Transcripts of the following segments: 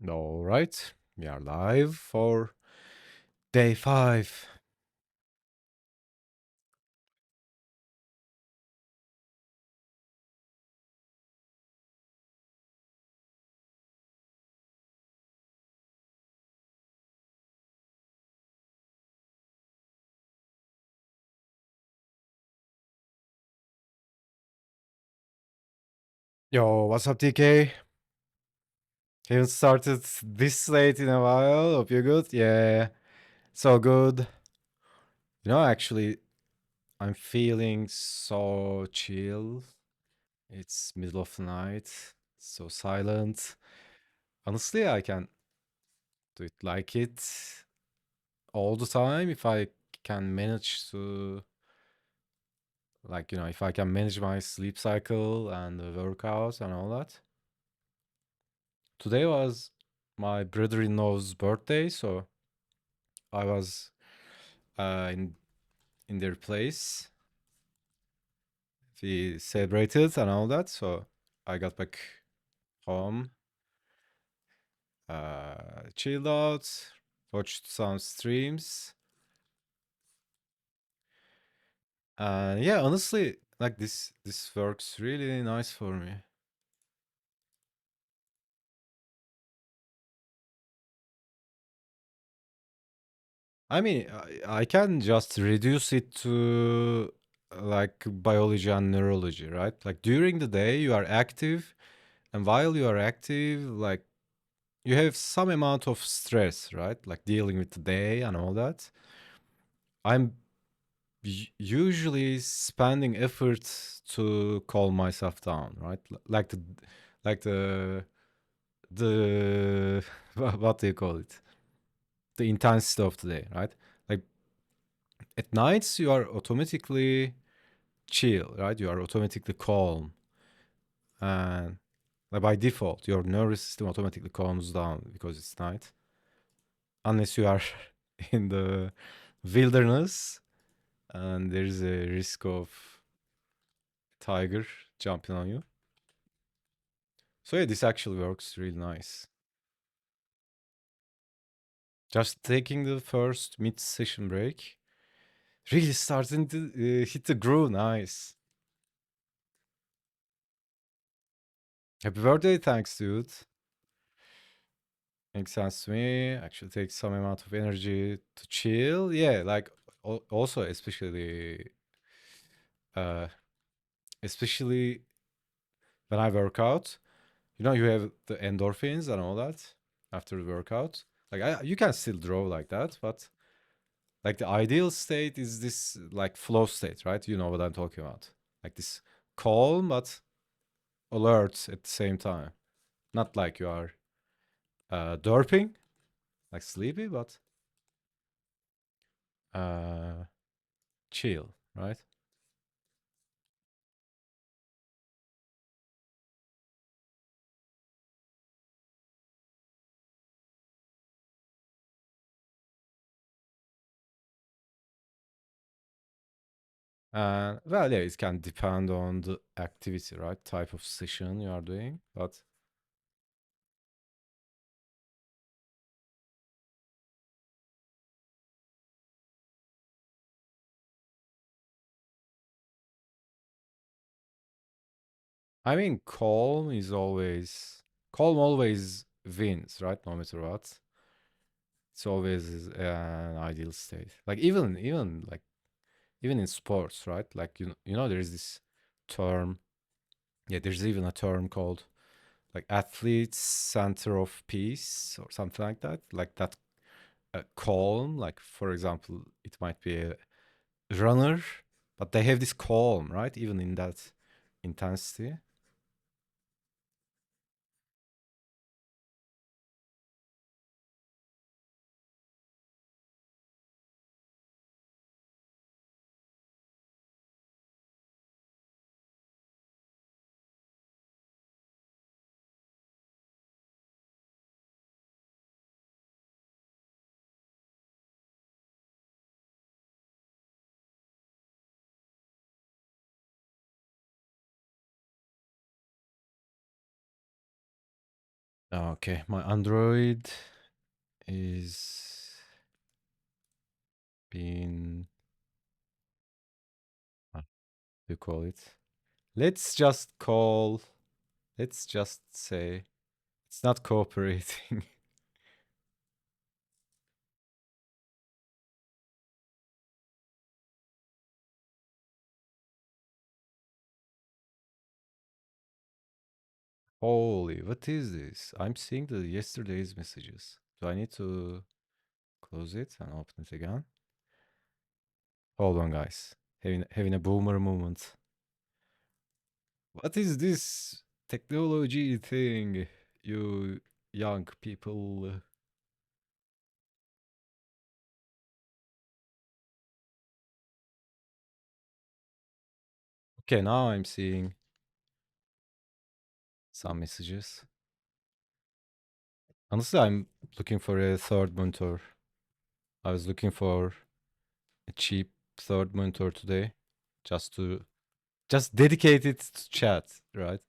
All right, we are live for day 5. Yo, what's up, TK? Haven't started this late in a while. Hope you're good. Yeah, so good. Actually, I'm feeling so chill. It's middle of the night, so silent. Honestly, I can do it like it all the time if I can manage to, if I can manage my sleep cycle and the workouts and all that. Today was my brother-in-law's birthday, so I was in their place. We celebrated and all that, so I got back home, chilled out, watched some streams, and yeah, honestly, like this works really nice for me. I mean, I can just reduce it to like biology and neurology, right? Like during the day, you are active, and while you are active, like you have some amount of stress, right? Like dealing with the day and all that. I'm usually spending effort to calm myself down, right? Like the what do you call it? The intensity of the day, right? Like at nights you are automatically chill, right? You are automatically calm, and like by default, your nervous system automatically calms down because it's night. Unless you are in the wilderness and there's a risk of tiger jumping on you. So yeah, this actually works really nice. Just taking the first mid-session break, really starting to hit the groove. Nice. Happy birthday, thanks, dude. Makes sense to me. Actually, takes some amount of energy to chill. Yeah, like also uh, especially when I work out. You have the endorphins and all that after the workout. Like you can still draw like that, but like the ideal state is this like flow state, right? You know what I'm talking about. Like this calm but alert at the same time. Not like you are derping, like sleepy, but uh, chill, right? Well, yeah, it can depend on the activity, right? Type of session you are doing, but I mean, calm always wins, right? No matter what, it's always an ideal state. Like even in sports, right? Like there is this term. Yeah, there's even a term called like athletes center of peace or something like that. Like that calm. Like for example, it might be a runner, but they have this calm, right? Even in that intensity. Okay, my Android is being, what do you call it? Let's just call, let's just say it's not cooperating. Holy, what is this? I'm seeing the yesterday's messages. Do I need to close it and open it again? Hold on, guys. Having a boomer moment. What is this technology thing, you young people? Okay, now I'm seeing some messages. Honestly, I'm looking for a third monitor. I was looking for a cheap third monitor today, just to just dedicate it to chat, right?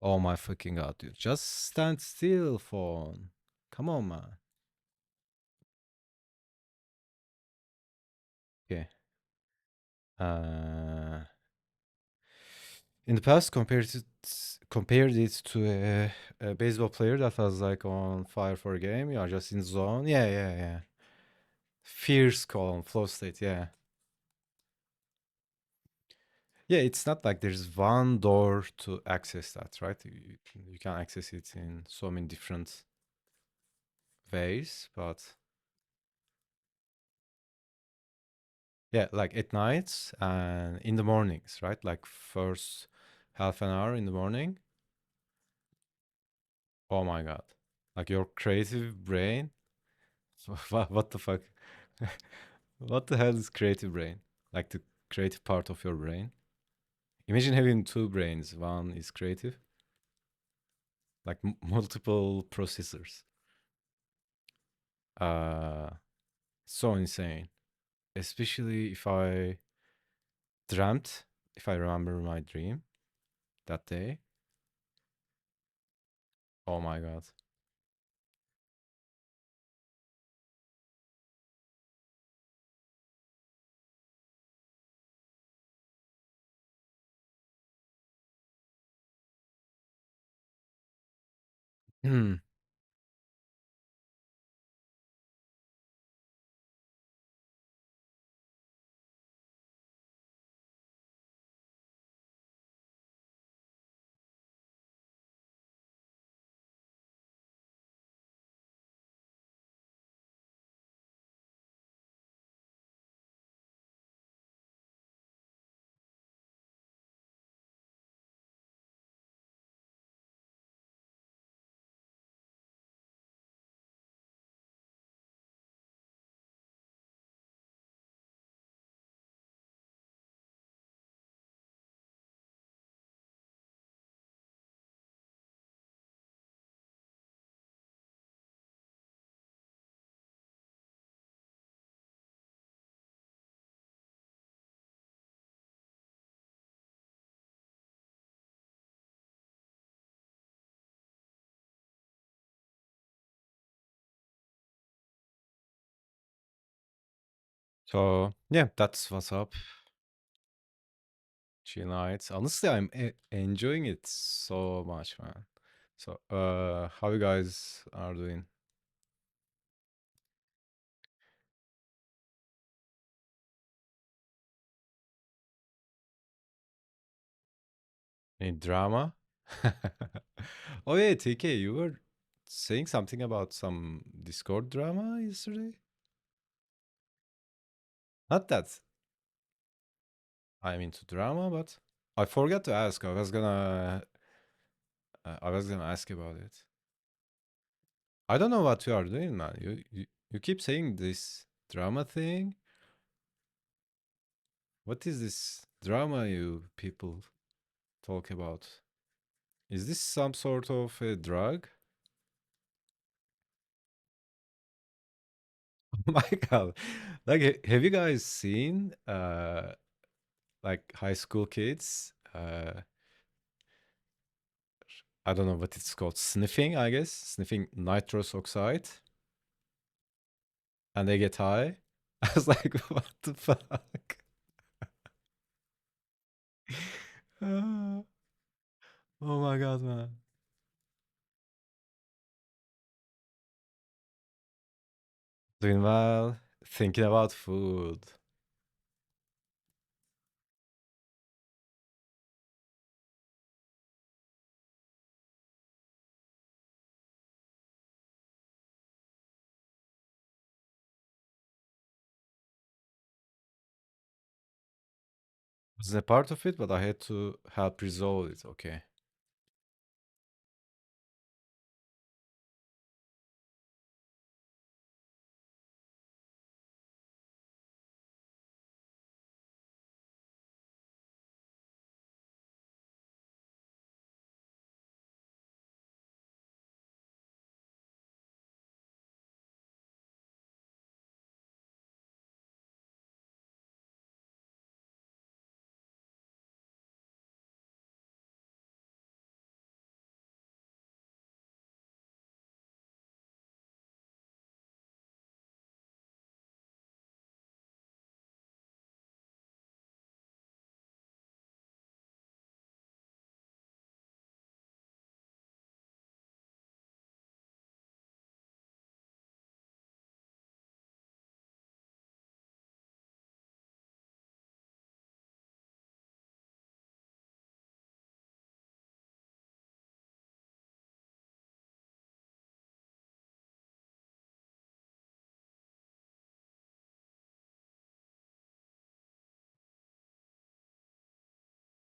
Oh my fucking god, dude! Just stand still, phone. Come on, man. Okay. Uh, in the past, compared it to a baseball player that was like on fire for a game. You are just in zone. Yeah, yeah, yeah. Fierce calm, flow state. Yeah. Yeah, it's not like there's one door to access that, right? You can access it in so many different ways, but yeah, like at night and in the mornings, right? Like first half an hour in the morning. Oh my God. Like your creative brain. What the fuck? What the hell is creative brain? Like the creative part of your brain? Imagine having two brains. One is creative, like multiple processors. Uh, so insane. Especially dreamt, if I remember my dream that day. Oh my God. So yeah, that's what's up. Chill nights. Honestly, I'm enjoying it so much, man. So, how you guys are doing? Any drama? Oh yeah, TK, you were saying something about some Discord drama yesterday. Not that I'm into drama, but I forgot to ask. I was gonna ask about it. I don't know what you are doing, man. You keep saying this drama thing. What is this drama you people talk about? Is this some sort of a drug? Oh my God. Like, have you guys seen like high school kids I don't know what it's called, sniffing, I guess, sniffing nitrous oxide, and they get high. I was like, what the fuck? Ah, oh my god, man. Doing well, thinking about food. Was a part of it, but I had to help resolve it. Okay.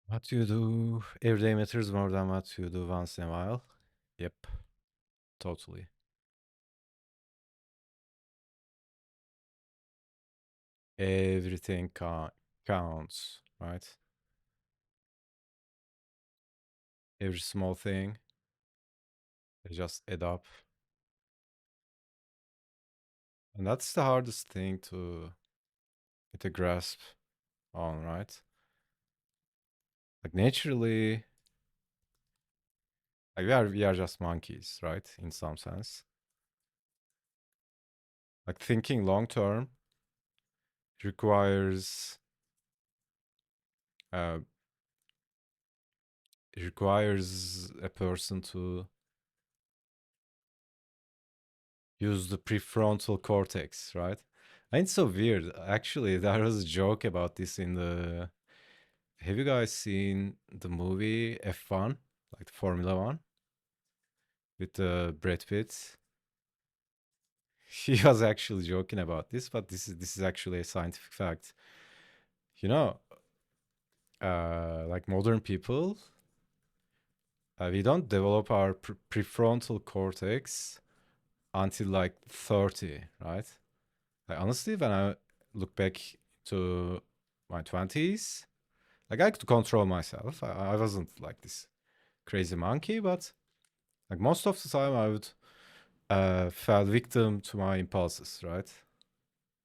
What you do every day matters more than what you do once in a while. Yep, totally. Everything counts, right? Every small thing, they just add up. And that's the hardest thing to get a grasp on, right? Like naturally, like we are just monkeys, right? In some sense. Like thinking long term requires uh requires a person to use the prefrontal cortex, right? And it's so weird. Actually, there was a joke about this in the. Have you guys seen the movie F1, like the Formula One, with Brad Pitt? He was actually joking about this, but this is actually a scientific fact. You know, like modern people, we don't develop our prefrontal cortex until like 30, right? Like honestly, when I look back to my 20s, like I could control myself. I wasn't like this crazy monkey, but like most of the time I would fell victim to my impulses, right?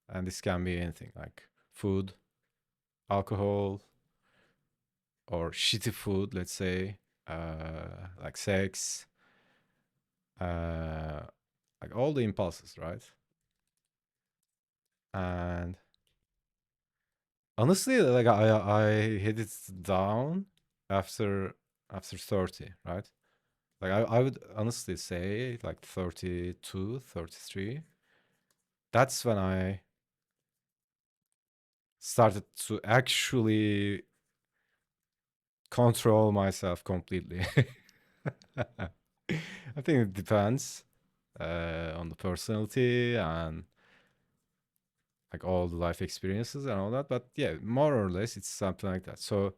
And this can be anything like food, alcohol, or shitty food, let's say, like sex, uh, like all the impulses, right? And honestly, like I hit it down after 30, right? Like I would honestly say like 32, 33. That's when I started to actually control myself completely. I think it depends on the personality and like all the life experiences and all that. But yeah, more or less, it's something like that. So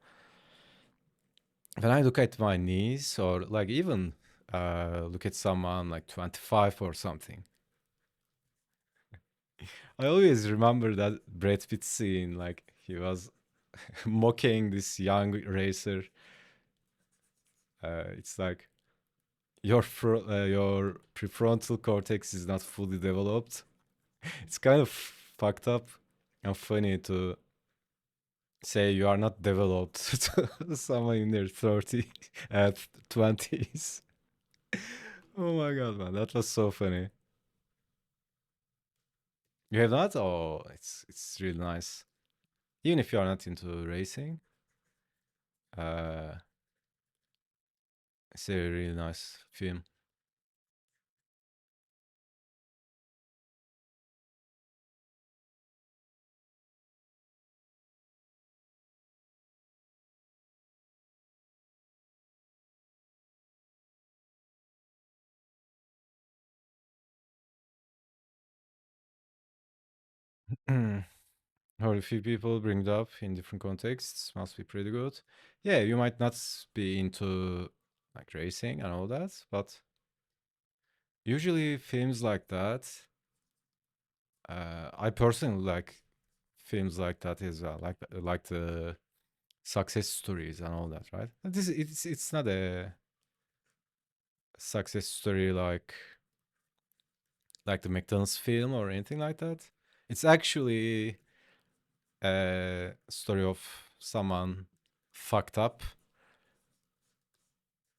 when I look at my niece or like even look at someone like 25 or something, I always remember that Brad Pitt scene. Like he was mocking this young racer. It's like your prefrontal cortex is not fully developed. It's kind of fucked up and funny to say you are not developed to someone in their 30 at 20s. Oh my god, man, that was so funny. You have not? Oh, it's really nice. Even if you are not into racing, uh, it's a really nice film. How a few people bring it up in different contexts must be pretty good. Yeah, you might not be into like racing and all that, but usually films like that, I personally like films like that as well, like the success stories and all that, right? And this it's not a success story like the McDonald's film or anything like that. It's actually a story of someone fucked up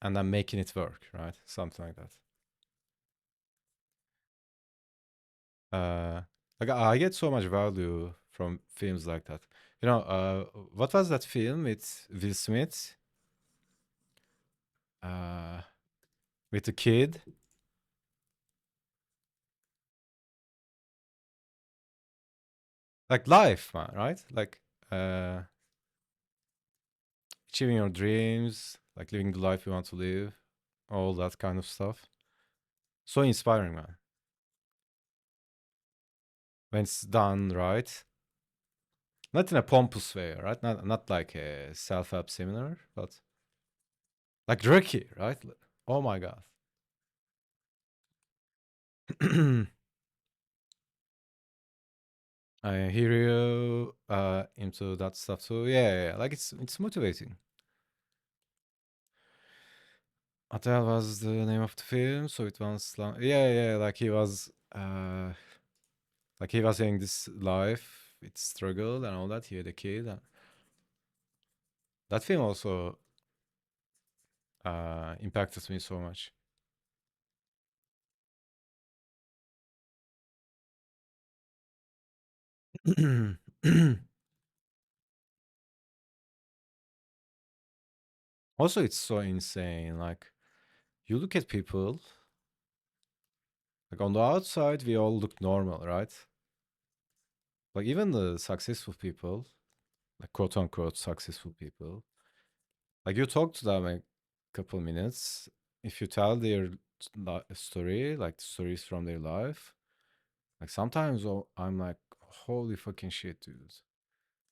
and then making it work, right? Something like that. Uh, like I get so much value from films like that. You know, what was that film? It's Will Smith, uh, with the kid, like life, man, right? Like uh, achieving your dreams, like living the life you want to live, all that kind of stuff. So inspiring, man. When it's done right, not in a pompous way, right? Not like a self-help seminar, but like Rocky, right? Oh my god. I hear you into that stuff too. Yeah, like it's motivating. Atel was the name of the film, so it was yeah, like he was saying this life, it's struggle and all that. He had a kid. And that film also impacted me so much. Also, it's so insane. Like you look at people, like on the outside, we all look normal, right? Like even the successful people, like quote unquote successful people, like you talk to them a couple minutes. If you tell their story, like stories from their life, like sometimes I'm like, holy fucking shit, dude.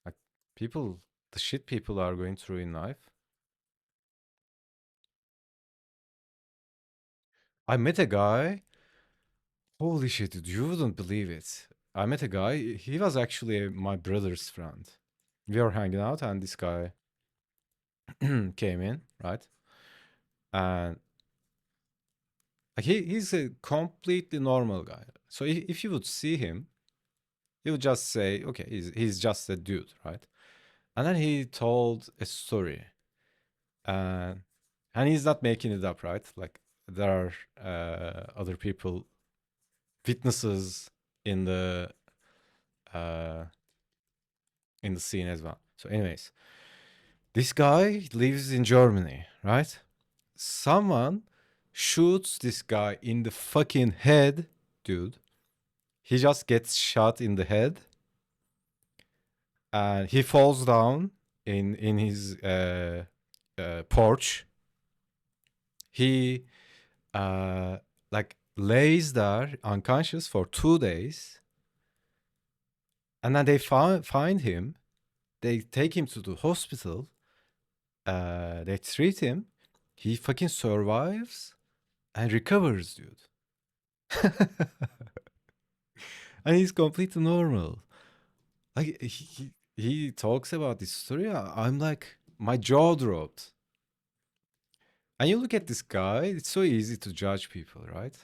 Like people, the shit people are going through in life. I met a guy. Holy shit, dude, you wouldn't believe it. I met a guy. He was actually my brother's friend. We were hanging out, and this guy came in, right? And like he's a completely normal guy. So if you would see him, you would just say, okay, he's just a dude, right? And then he told a story, and he's not making it up, right? Like there are other people, witnesses in the uh, in the scene as well. So, anyways, this guy lives in Germany, right? Someone shoots this guy in the fucking head, dude. He just gets shot in the head, and he falls down in his porch. He like lays there unconscious for 2 days, and then they find him. They take him to the hospital. They treat him. He fucking survives and recovers, dude. And he's completely normal. Like he talks about this story. I'm like, my jaw dropped. And you look at this guy. It's so easy to judge people, right?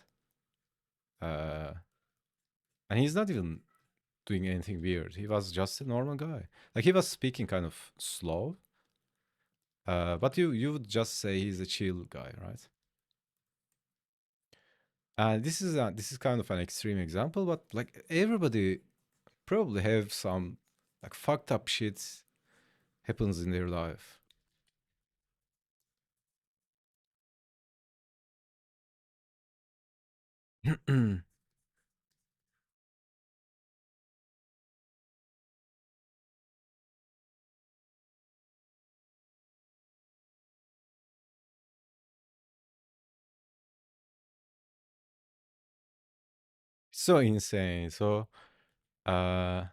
Uh, and he's not even. doing anything weird. He was just a normal guy. Like he was speaking kind of slow, but you would just say he's a chill guy, right? And this is kind of an extreme example, but like everybody probably have some like fucked up shit happens in their life. So insane. So uh,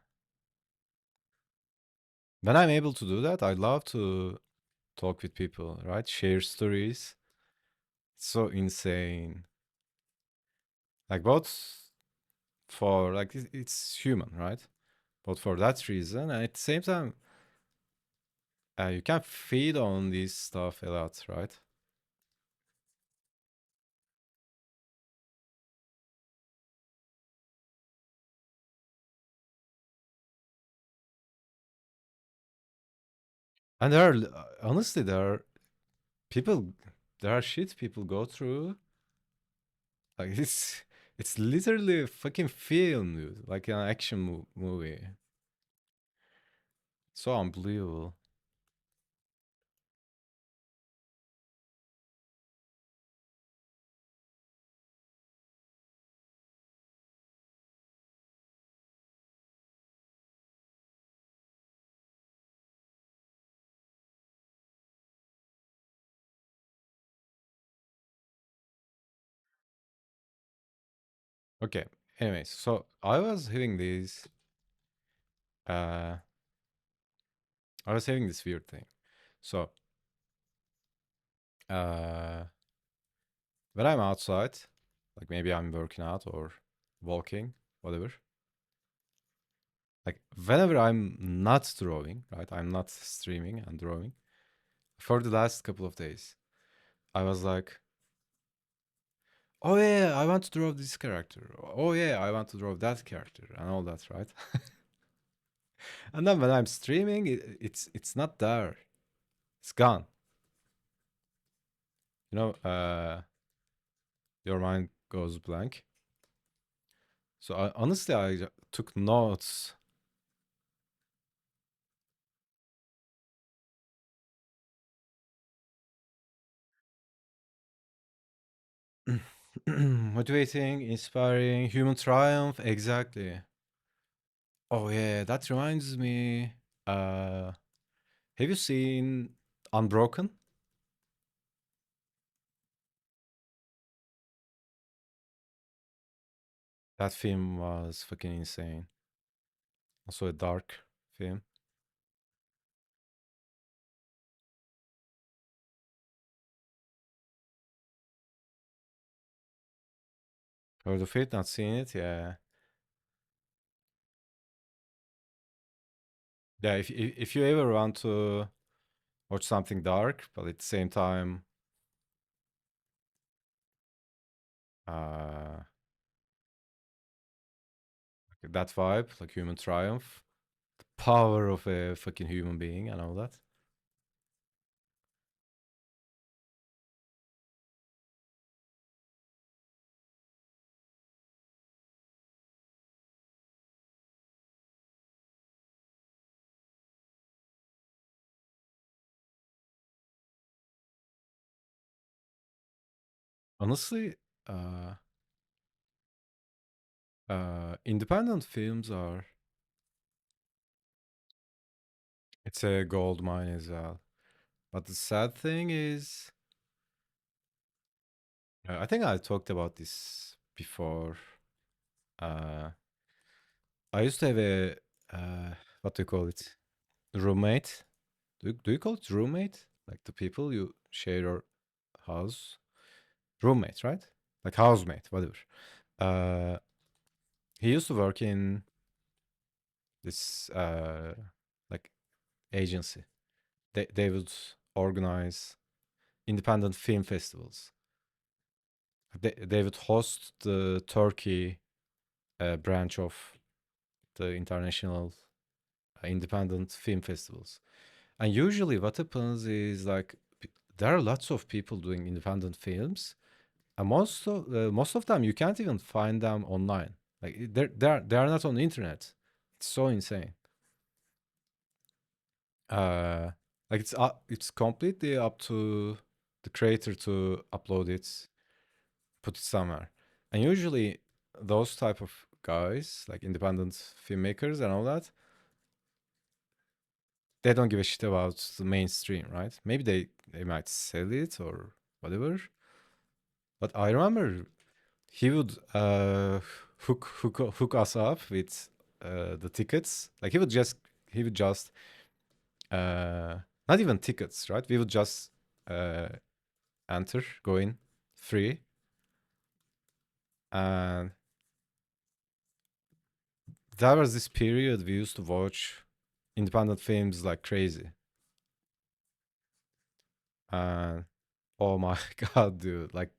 when I'm able to do that, I love to talk with people, right? Share stories. So insane. Like both for like it's human, right? But for that reason, and at the same time, you can feed on this stuff a lot, right? And there are honestly there are people, there are shit people go through. Like it's literally a fucking film, dude. Like an action movie. So unbelievable. Okay. Anyways, so uh I was having this weird thing. So uh when I'm outside, like maybe I'm working out or walking, whatever. Like whenever I'm not drawing, right? I'm not streaming and drawing. For the last couple of days, I was like, oh yeah, I want to draw this character. Oh yeah, I want to draw that character and all that, right? And then when I'm streaming, it's not there. It's gone. Your mind goes blank. So honestly, I took notes. Motivating, inspiring, human triumph. Exactly. Oh yeah, that reminds me. Uh, have you seen Unbroken? That film was fucking insane. Also a dark film. Heard of it? Not seen it? Yeah. Yeah. If you ever want to watch something dark, but at the same time, uh, that vibe, like human triumph, power of a fucking human being, and all that. Honestly, uh, independent films are it's a gold mine as well. But the sad thing is, I think I talked about this before. Uh, I used to have a what do you call it? Roommate. Do you call it roommate? Like the people you share your house? Roommate, right? Like housemate, whatever. Uh, he used to work in this like agency. They would organize independent film festivals. They would host the Turkey branch of the international independent film festivals. And usually, what happens is like there are lots of people doing independent films, and most of them you can't even find them online. Like they are not on the internet. It's so insane. Uh, like it's completely up to the creator to upload it, put it somewhere. And usually those type of guys, like independent filmmakers and all that, they don't give a shit about the mainstream, right? Maybe they might sell it or whatever. But I remember he would hook us up with the tickets. Like he would just uh, not even tickets, right? We would just uh, enter, go in free, and there was this period we used to watch independent films like crazy. And oh my god, dude, like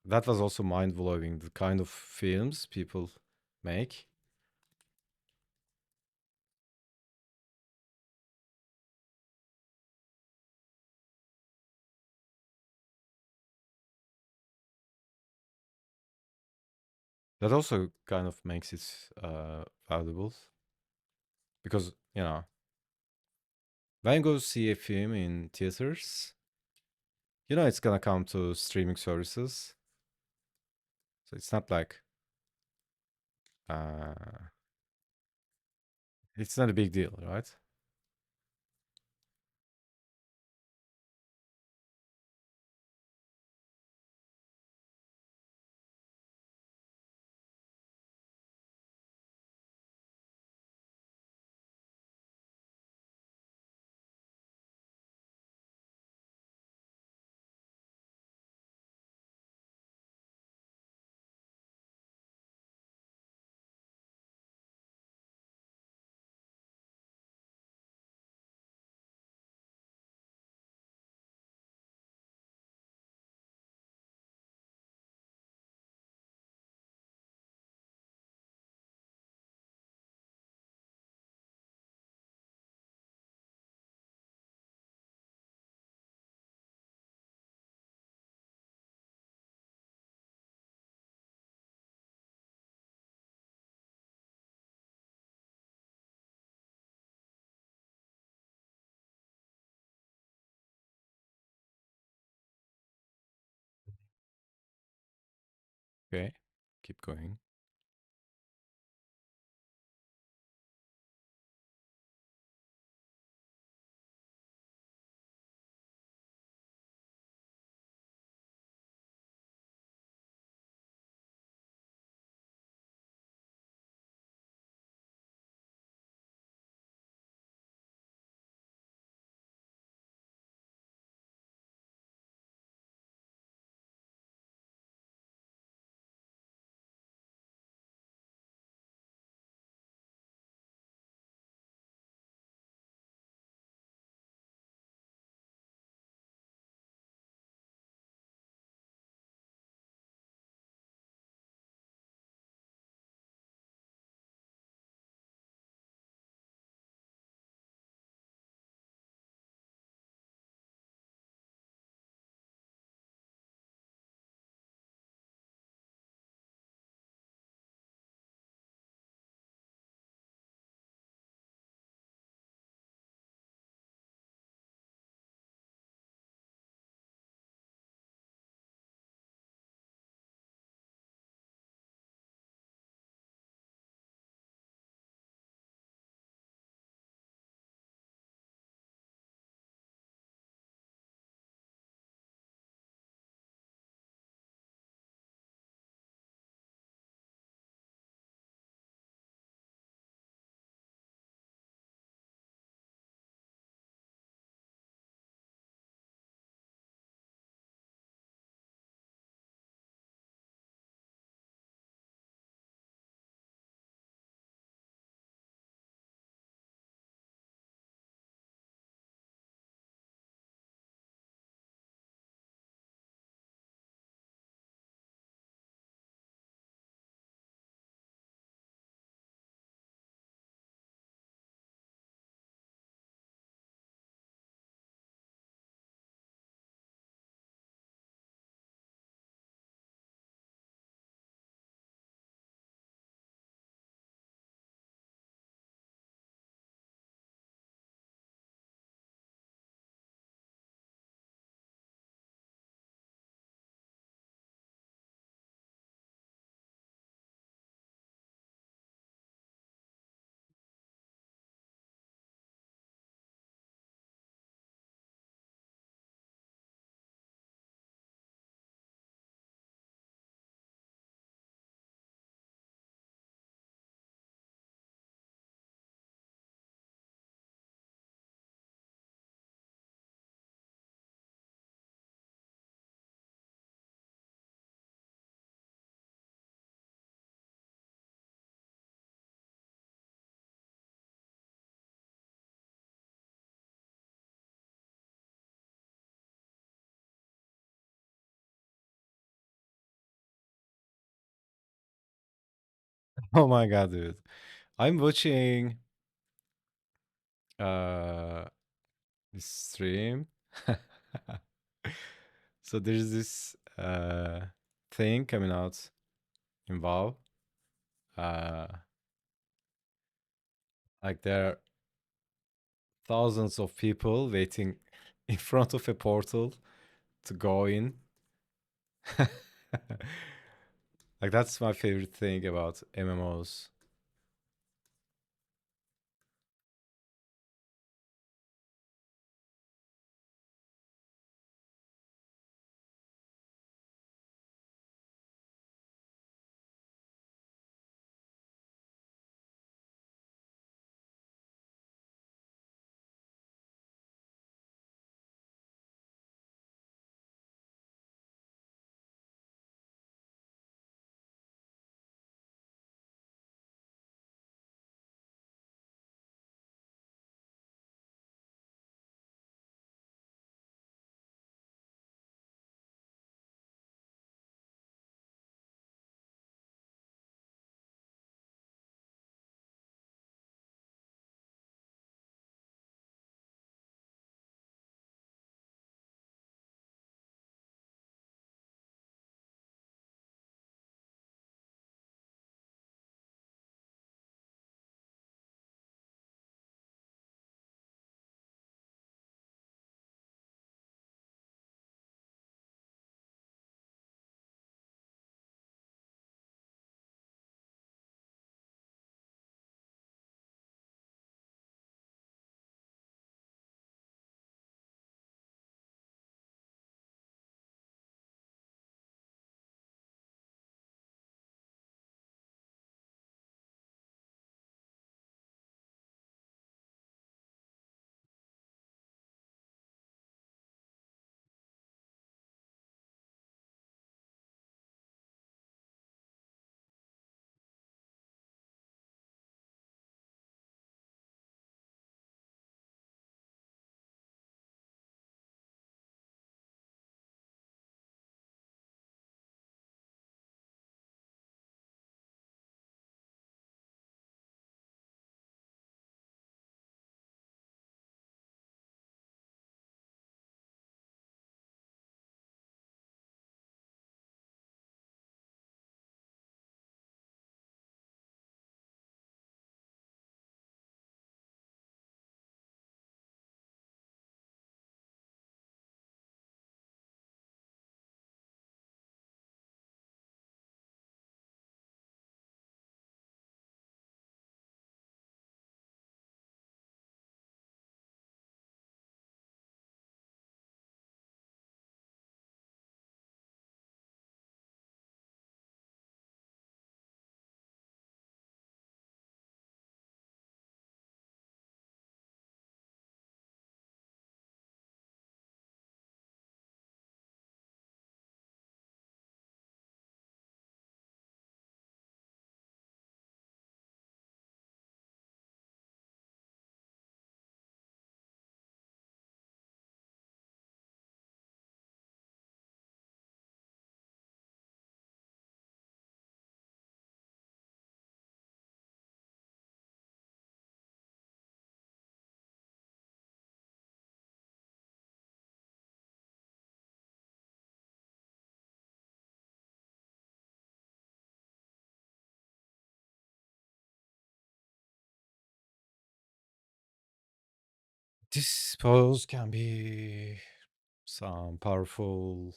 that was also mind blowing. The kind of films people make. That also kind of makes it valuable because when you go see a film in theaters, it's gonna come to streaming services, so it's not like uh, it's not a big deal, right? Okay, keep going. Oh my god, dude. I'm watching uh this stream. So there's this thing coming out in WoW. Uh like there are thousands of people waiting in front of a portal to go in. Like that's my favorite thing about MMOs. This suppose can be some powerful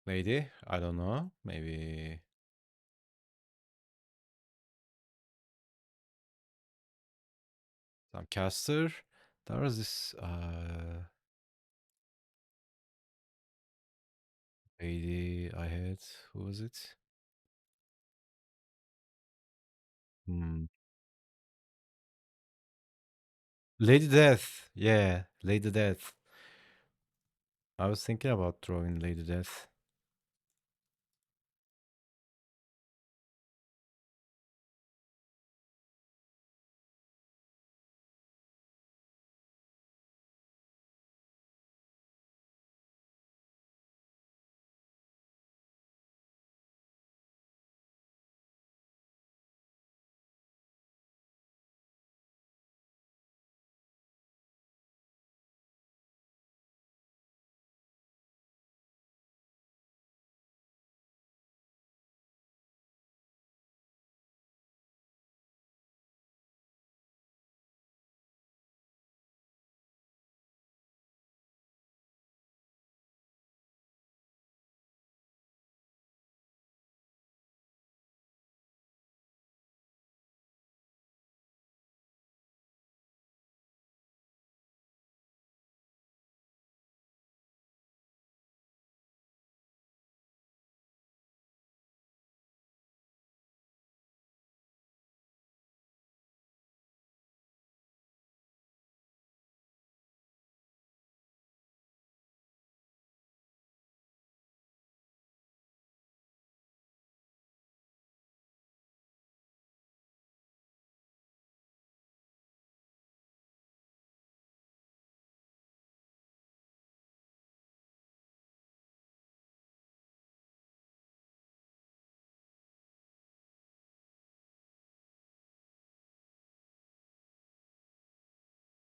lady. I don't know. Maybe some caster. There was this lady I had. Who was it? Hmm. Lady Death. Yeah, Lady Death. I was thinking about throwing Lady Death.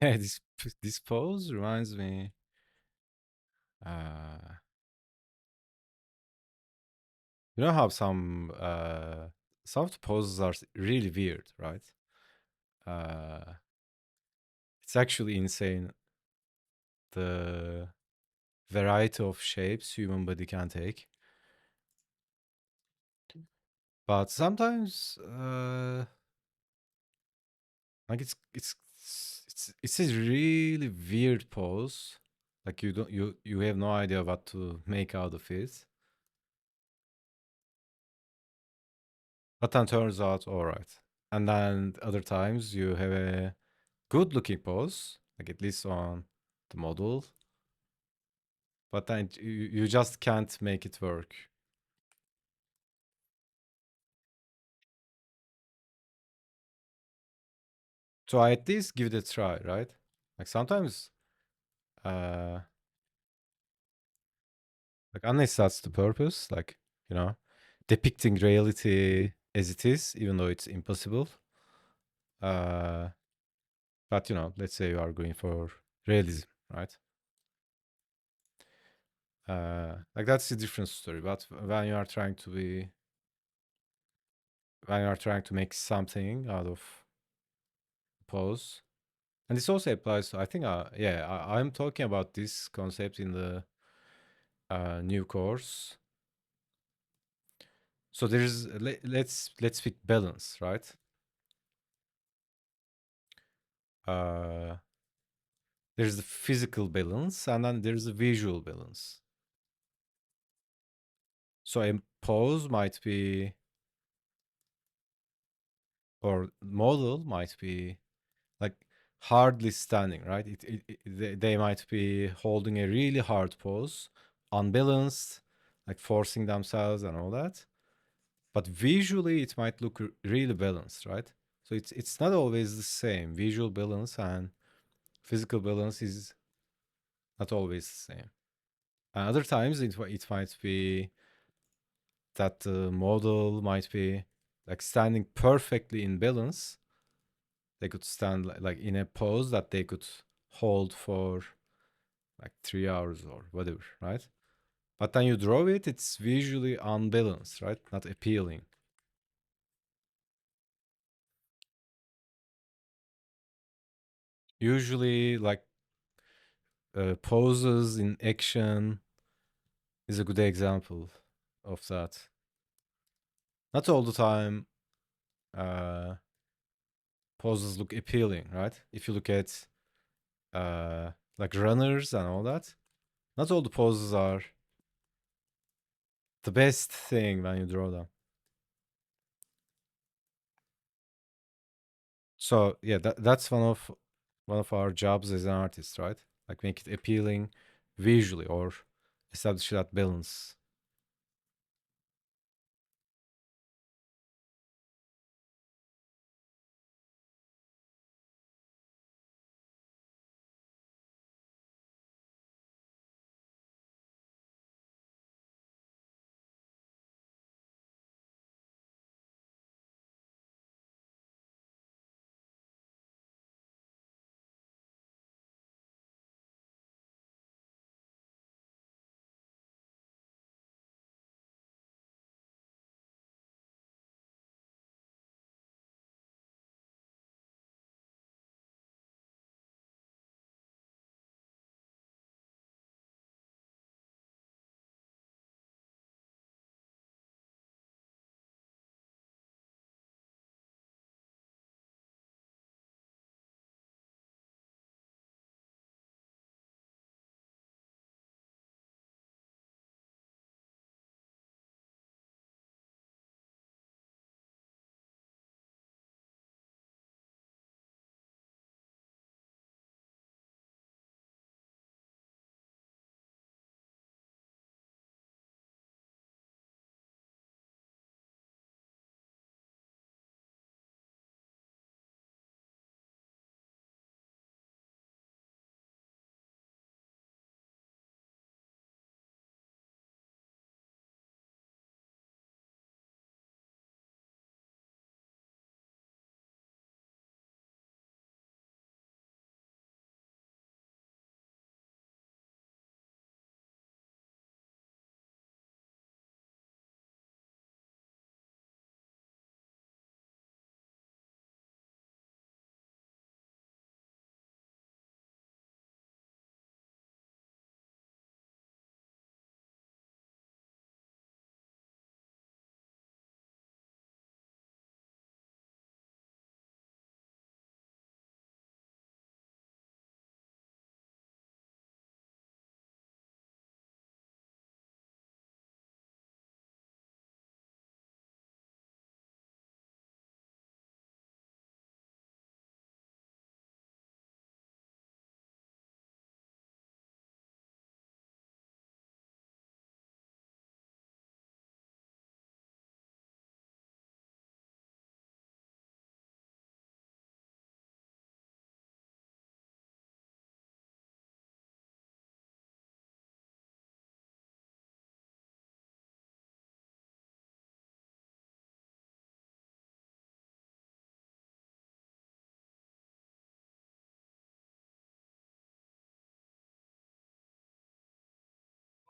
Yeah, this pose reminds me. Uh, you know how some of the poses are really weird, right? Uh, it's actually insane the variety of shapes human body can take. But sometimes, like it's a really weird pose. Like you have no idea what to make out of it. But then turns out all right. And then other times you have a good looking pose, like at least on the model. But then you just can't make it work. So I at least give it a try, right? Like sometimes, uh, like unless that's the purpose, like you know, depicting reality as it is, even though it's impossible. Uh, but let's say you are going for realism, right? Like that's a different story. But when you are trying to make something out of pose, and this also applies to, I think, yeah, I'm talking about this concept in the new course. So let's pick balance, right? Uh, there's the physical balance, and then there's the visual balance. So a pose might be, or model might be like hardly standing, right? They might be holding a really hard pose, unbalanced, like forcing themselves and all that. But visually, it might look really balanced, right? So it's not always the same. Visual balance and physical balance is not always the same. And other times, it might be that the model might be like standing perfectly in balance. They could stand like in a pose that they could hold for like 3 hours or whatever, right? But then you draw it, it's visually unbalanced, right? Not appealing. Usually, like poses in action is a good example of that. Not all the time uh, poses look appealing, right? If you look at like runners and all that, not all the poses are the best thing when you draw them. So yeah, that's one of our jobs as an artist, right? Like make it appealing visually or establish that balance.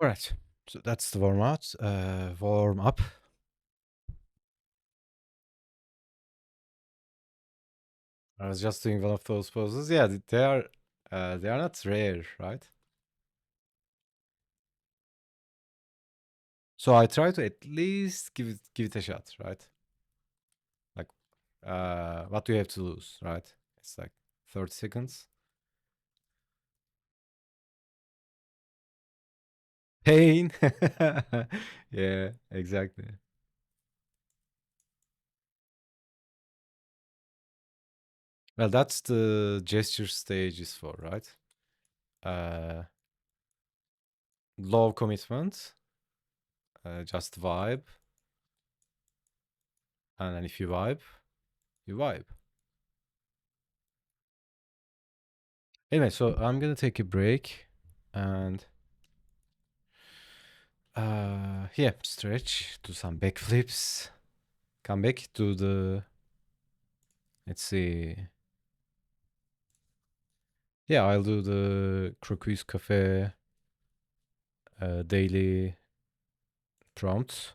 All right. So that's the warm out. Warm up. I was just doing one of those poses. Yeah, they are not rare, right? So I try to at least give it a shot, right? Like, what do you have to lose, right? It's like 30 seconds. Pain. Yeah, exactly. Well, that's the gesture stage is for, right? Uh, Low commitment, just vibe, and then if you vibe, you vibe. Anyway, so I'm gonna take a break and yeah, stretch, do some backflips, come back to the, let's see. Yeah, I'll do the Croquis Cafe daily prompts,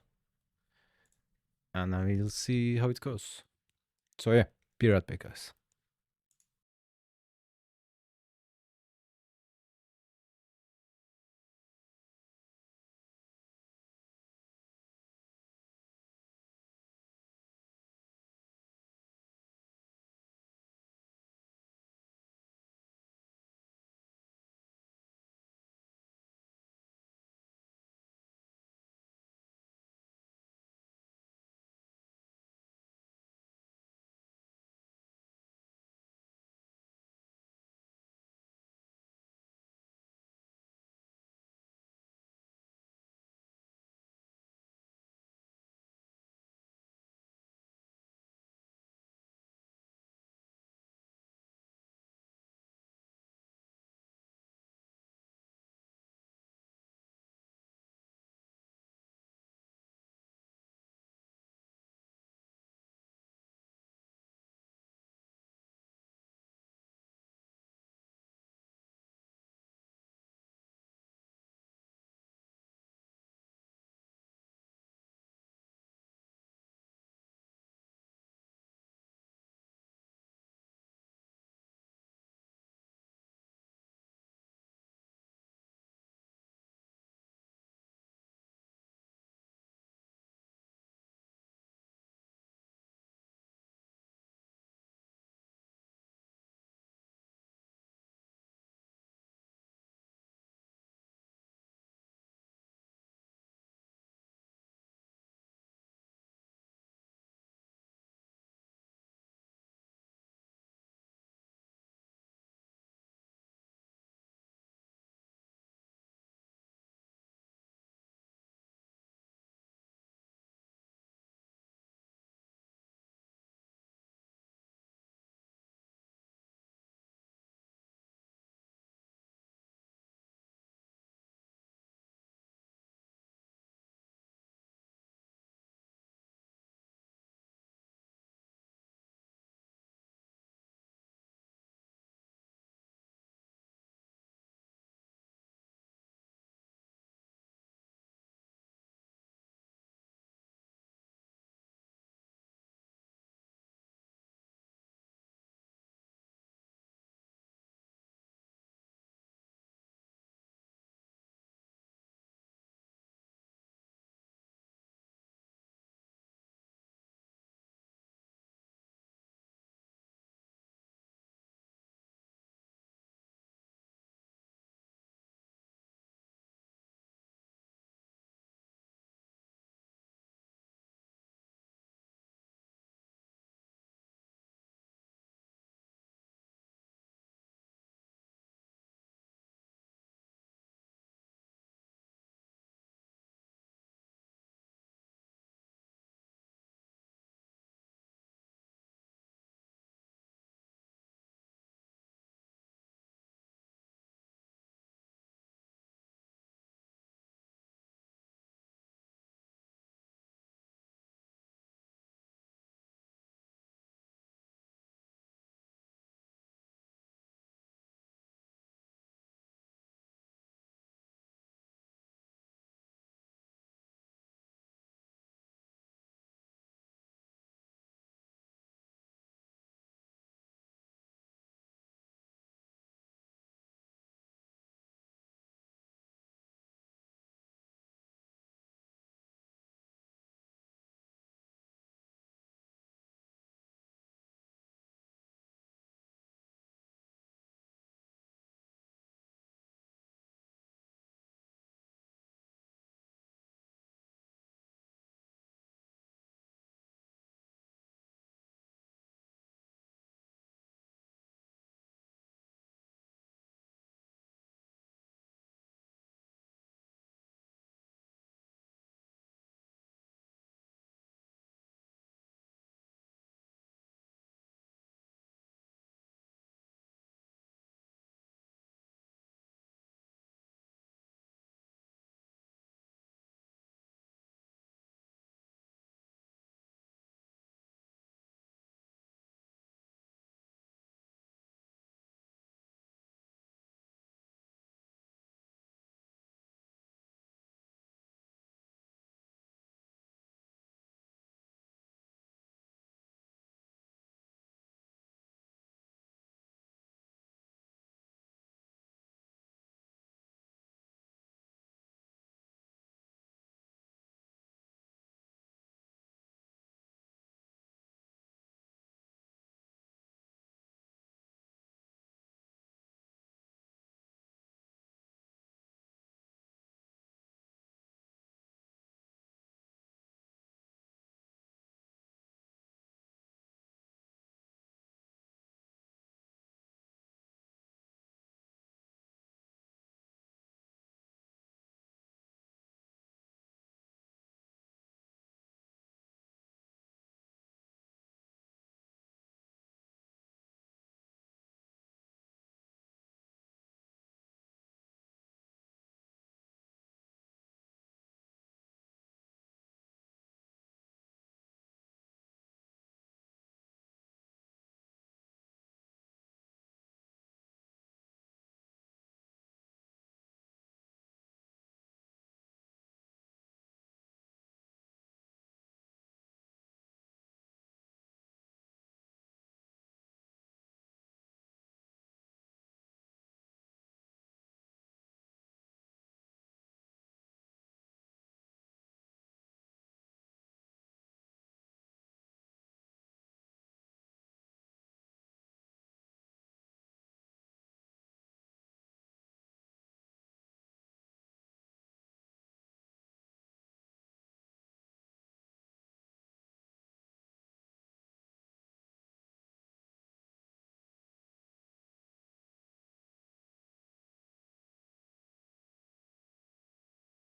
and then we'll see how it goes. So yeah, be right back, guys.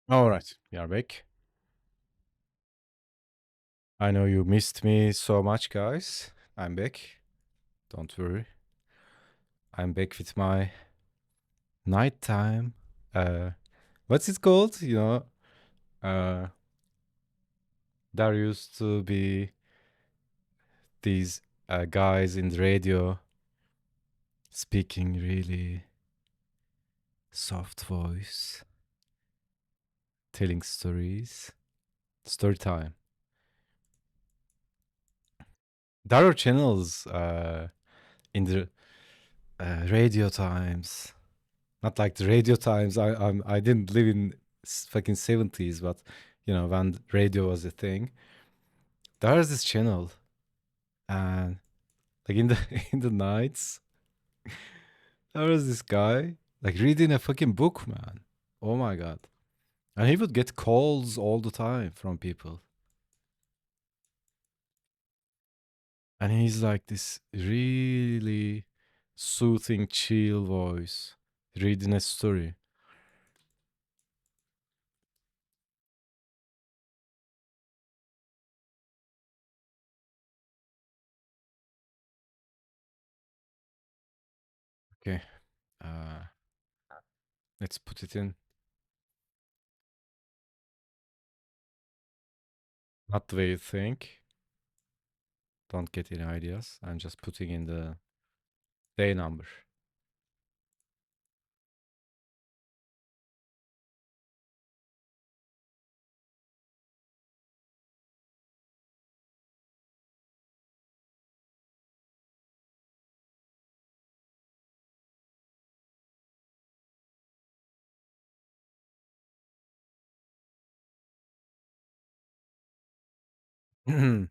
All right, we are back. I know you missed me so much, guys. I'm back. Don't worry. I'm back with my nighttime. Uh, what's it called? Uh, there used to be these guys in the radio speaking really soft voice, telling stories. Story time. There are channels in the radio times. Not like the radio times. I didn't live in fucking 70s, but when radio was a thing, there's this channel, and like in the in the nights, there was this guy like reading a fucking book, man. Oh my god! And he would get calls all the time from people, and he's like this really soothing, chill voice reading a story. Okay, uh, let's put it in. Not the way you think. Don't get any ideas. I'm just putting in the day number. All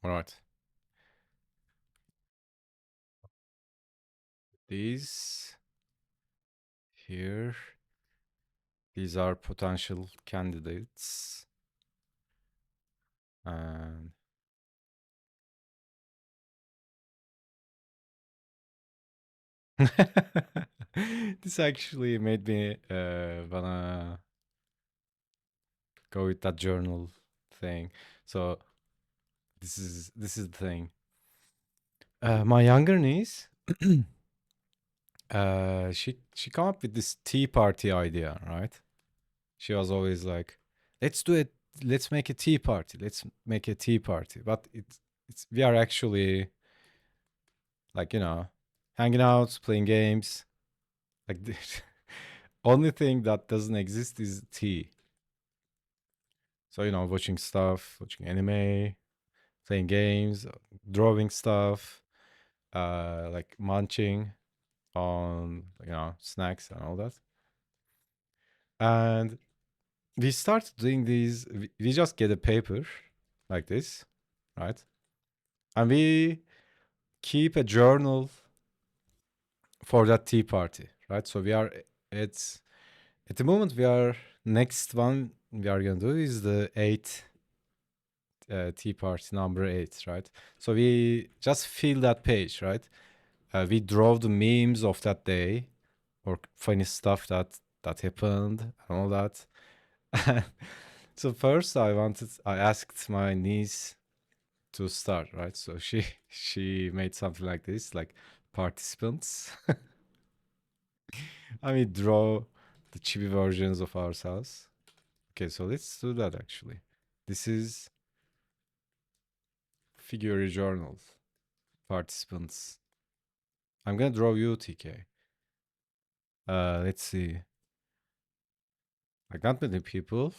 right. These here, these are potential candidates. And this actually made me wanna go with that journal thing. So this is the thing. My younger niece, she come up with this tea party idea, right? She was always like, "Let's do it. Let's make a tea party. Let's make a tea party." But it's we are actually like hanging out, playing games. Like the only thing that doesn't exist is tea. So watching stuff, watching anime, playing games, drawing stuff, like munching on snacks and all that. And we started doing these. We just get a paper like this, right? And we keep a journal for that tea party, right? So we are at the moment we are next one we are gonna do is the eight tea party number eight, right? So we just fill that page, right? We draw the memes of that day or funny stuff that happened and all that. So first I asked my niece to start, right? So she made something like this, like participants. I mean, draw the chibi versions of ourselves. Okay, so let's do that actually. This is Figuary journals. Participants. I'm gonna draw you, TK. Let's see. Like not many people.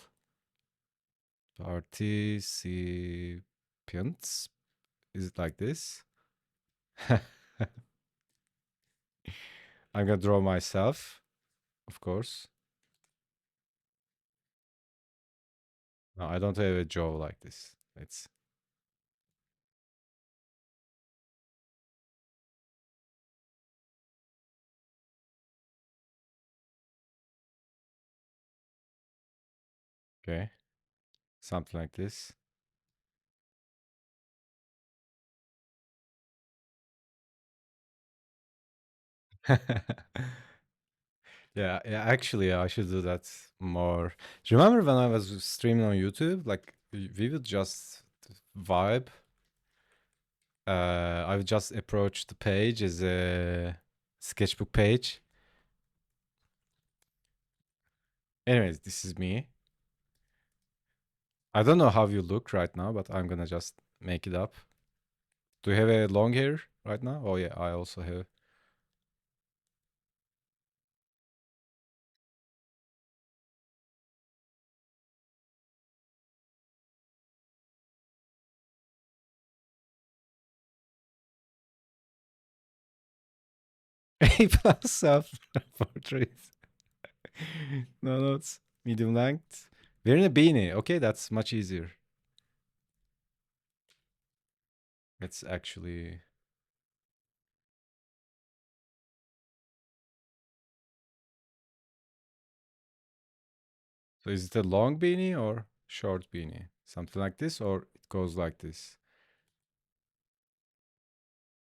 Participants. Is it like this? I'm gonna draw myself, of course. No, I don't have a jaw like this. It's okay. Something like this. Yeah, yeah, actually, I should do that more. Do you remember when I was streaming on YouTube? Like, we would just vibe. I would just approach the page as a sketchbook page. Anyways, this is me. I don't know how you look right now, but I'm gonna just make it up. Do you have a long hair right now? Oh yeah, I also have. A plus self portrait. No notes. Medium length. Wearing a beanie. Okay, that's much easier. It's actually. So is it a long beanie or short beanie? Something like this, or it goes like this?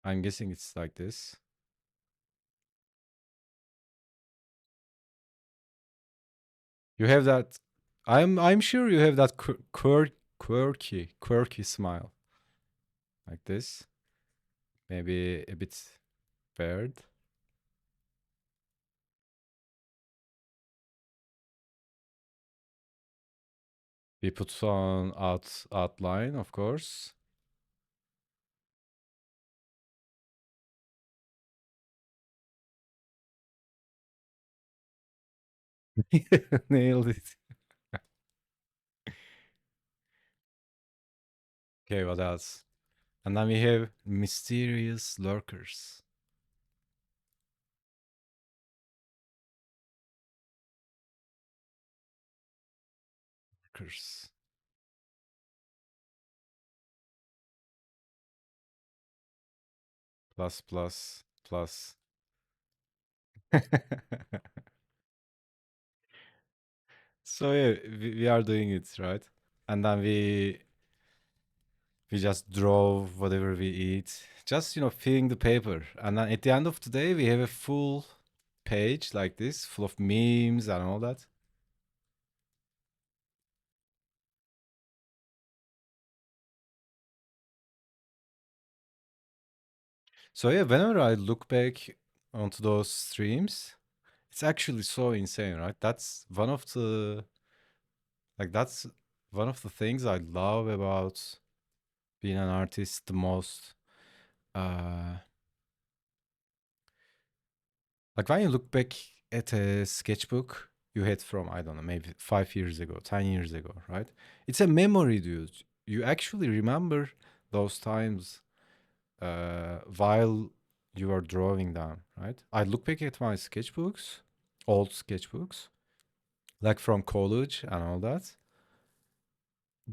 I'm guessing it's like this. You have that. I'm sure you have that quirky smile like this. Maybe a bit weird. We put on outline, of course. Nailed it. Okay, what else? And then we have mysterious lurkers. Lurkers. Plus, plus, plus. So yeah, we are doing it, right? And then we just draw whatever we eat. Just, filling the paper. And then at the end of the day, we have a full page like this, full of memes and all that. So yeah, whenever I look back onto those streams, it's actually so insane, right? That's one of the things I love about being an artist the most. Uh like when you look back at a sketchbook you had from, I don't know, maybe 5 years ago, 10 years ago, right? It's a memory, dude. You actually remember those times while you are drawing them, right? I look back at my sketchbooks, old sketchbooks, like from college and all that.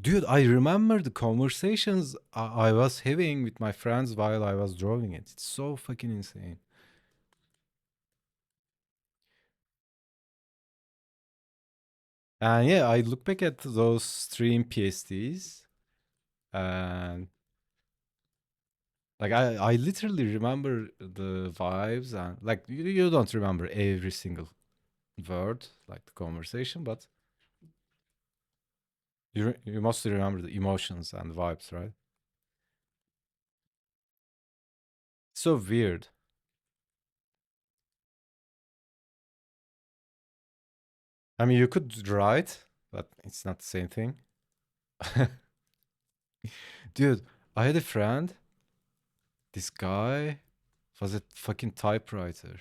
Dude, I remember the conversations I was having with my friends while I was drawing it. It's so fucking insane. And yeah, I look back at those stream PSTs and like I literally remember the vibes, and like you don't remember every single word, like the conversation, but you mostly remember the emotions and vibes, right? So weird. I mean, you could write, but it's not the same thing. Dude, I had a friend. This guy was a fucking typewriter.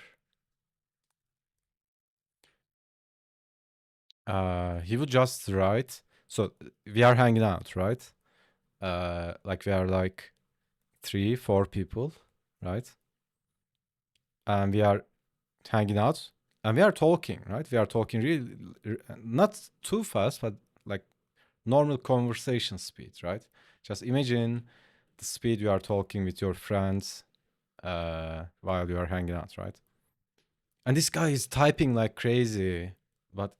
He would just write. So we are hanging out, right? Like we are like 3, 4 people, right? And we are hanging out and we are talking, right? We are talking really not too fast, but like normal conversation speed, right? Just imagine the speed you are talking with your friends while you are hanging out, right? And this guy is typing like crazy, but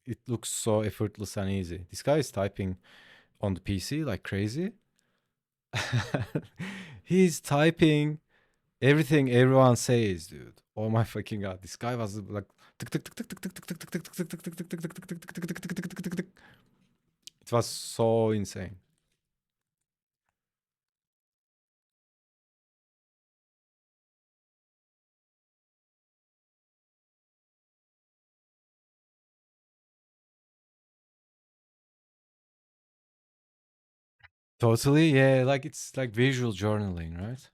it looks so effortless and easy. This guy is typing on the PC like crazy. He's typing everything everyone says, dude. Oh my fucking god. This guy was like It was so insane. Totally, yeah. Like it's like visual journaling, right?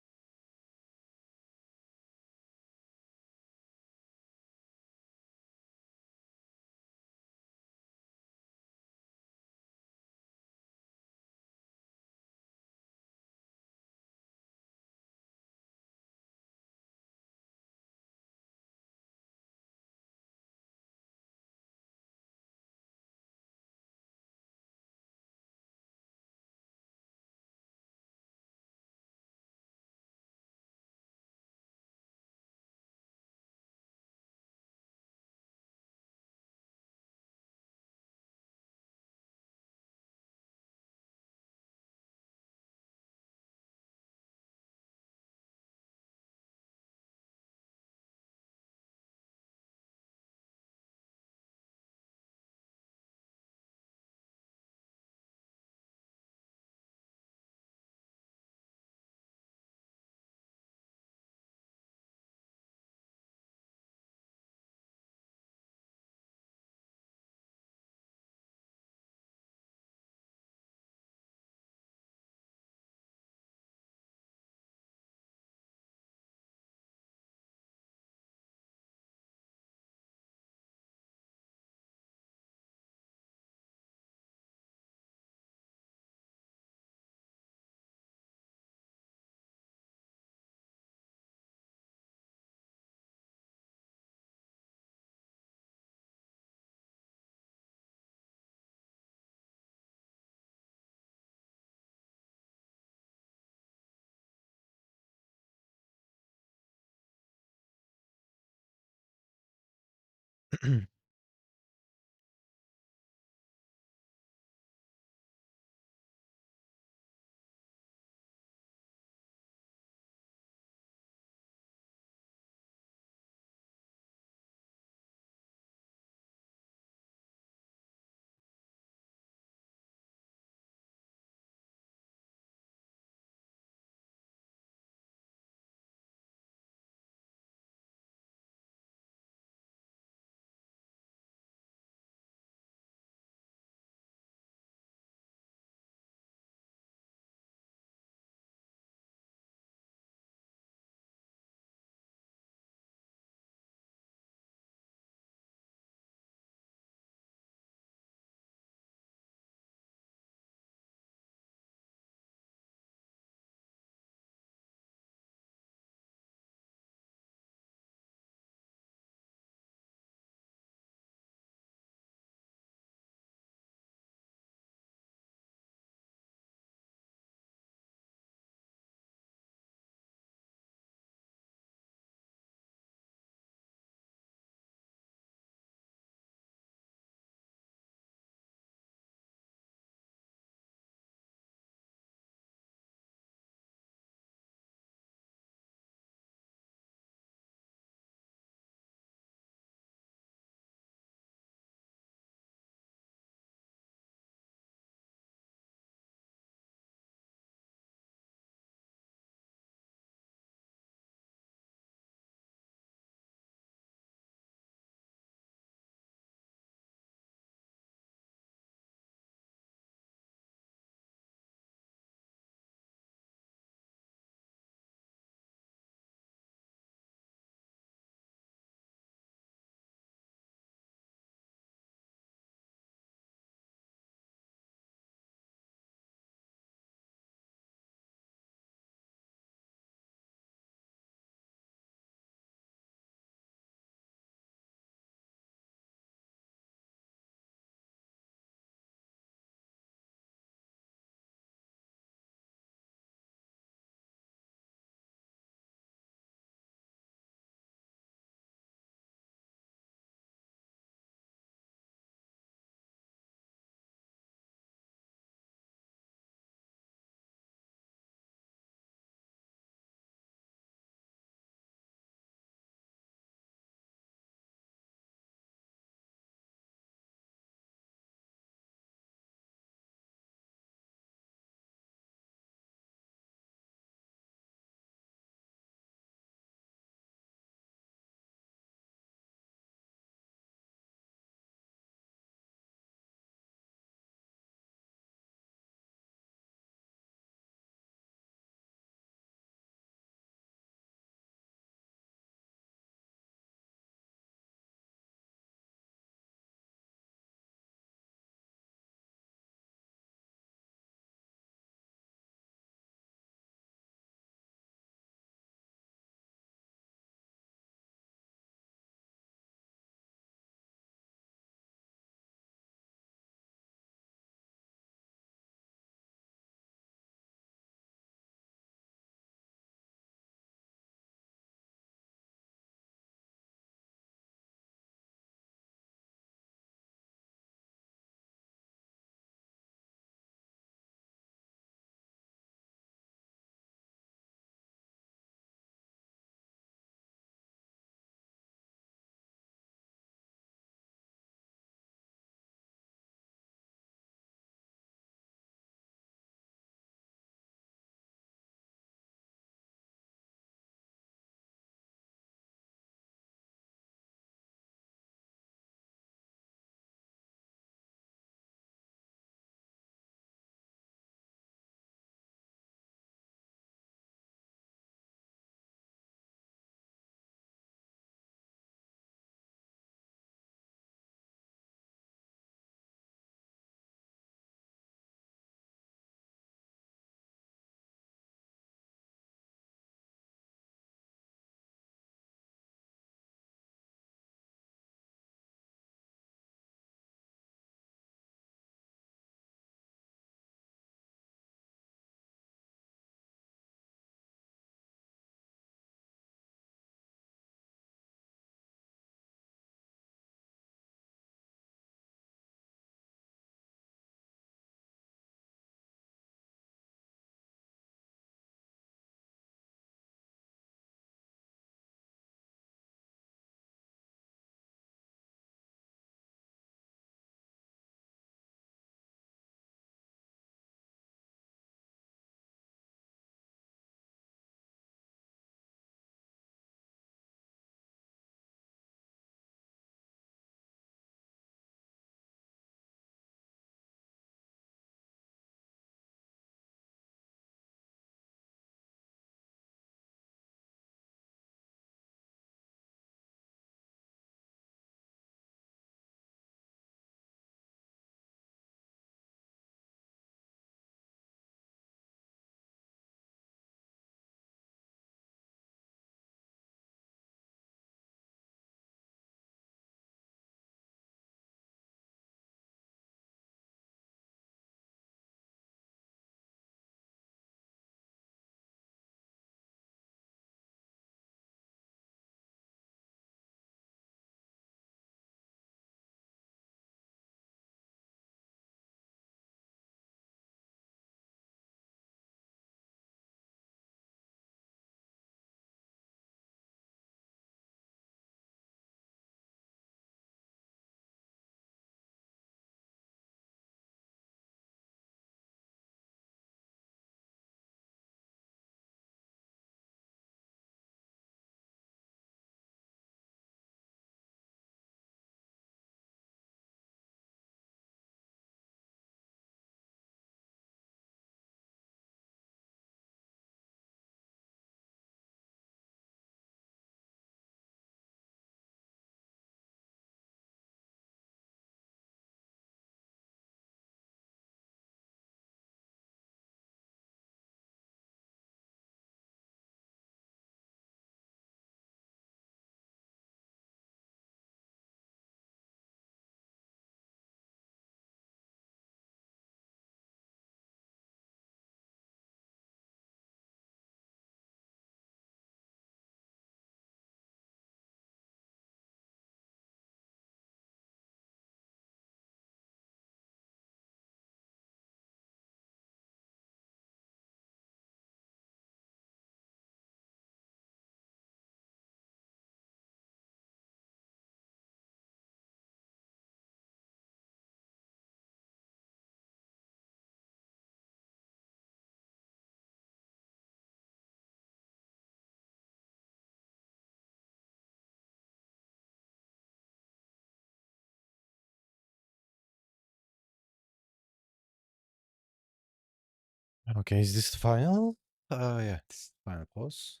Okay, is this the final? Yeah, this is the final pause.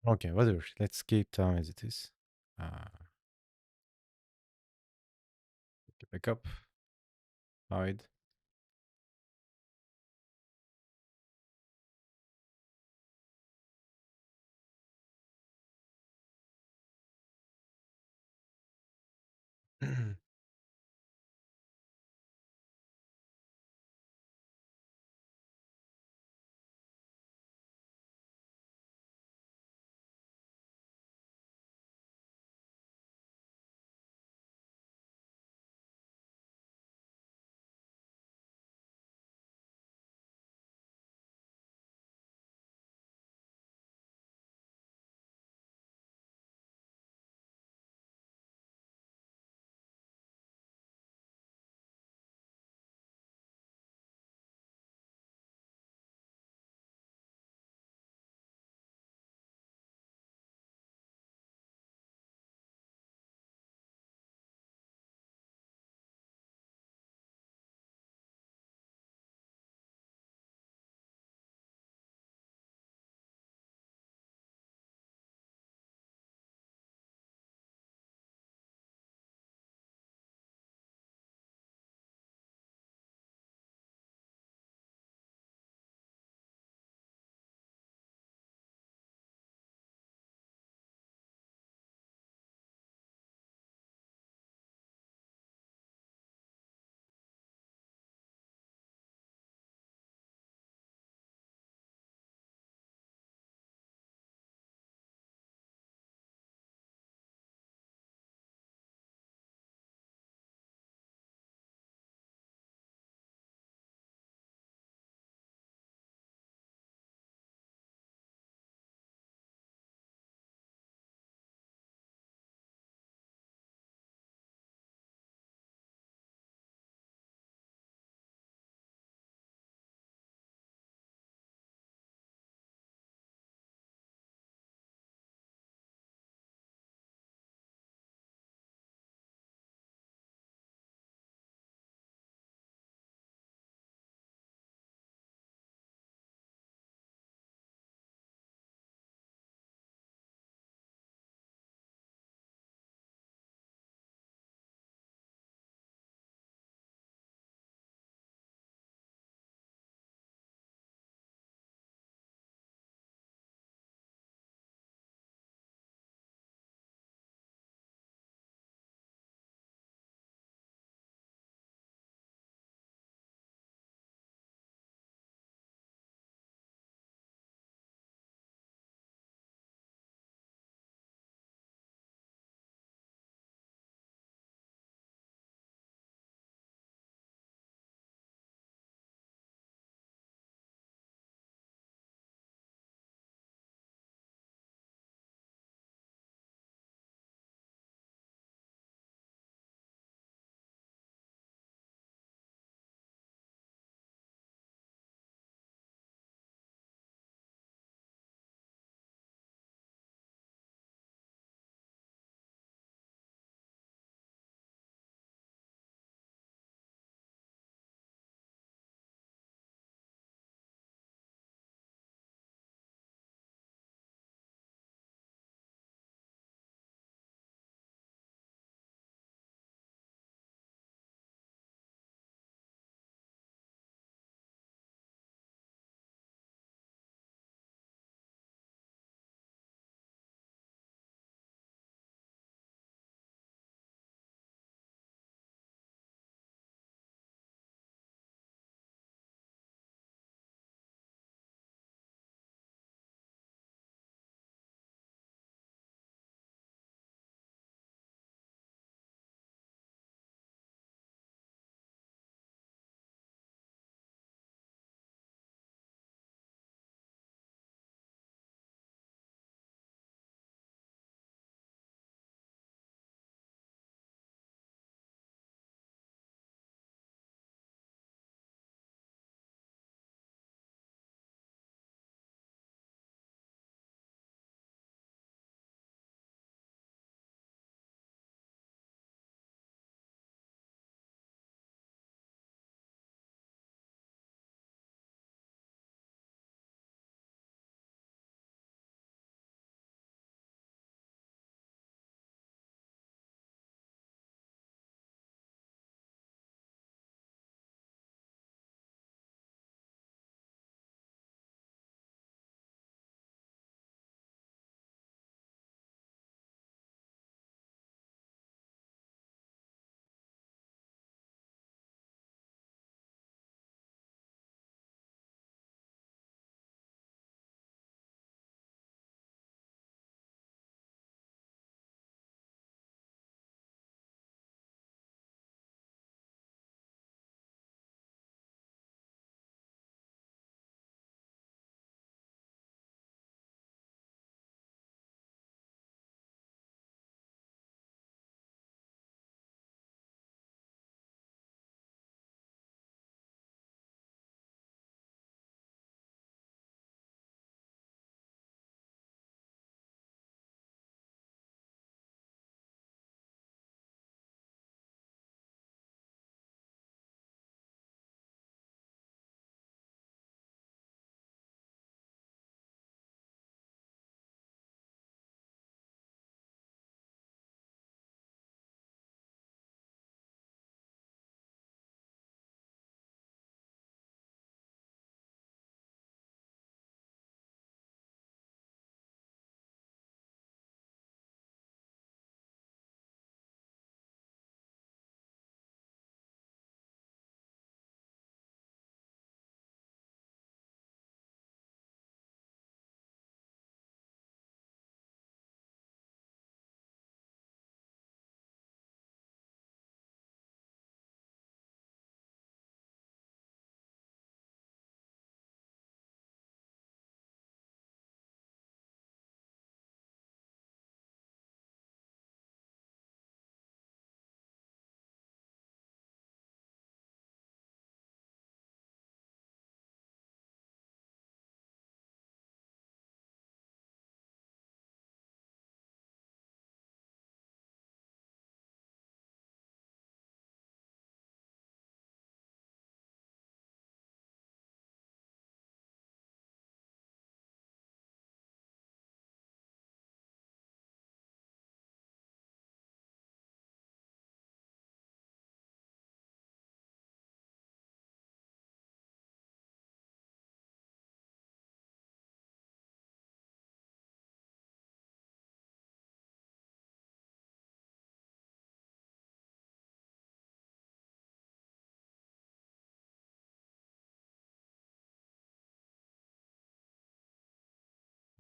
Okay, whatever. Let's keep time as it is. Uh, Back up, hide.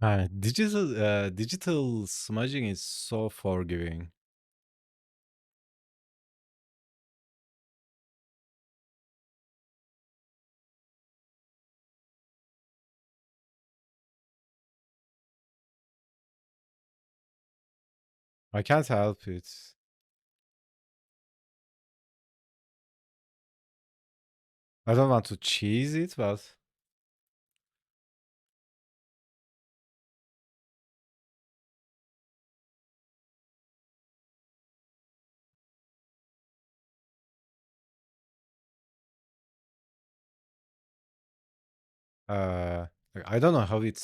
Digital smudging is so forgiving. I can't help it. I don't want to cheese it, but uh, I don't know how it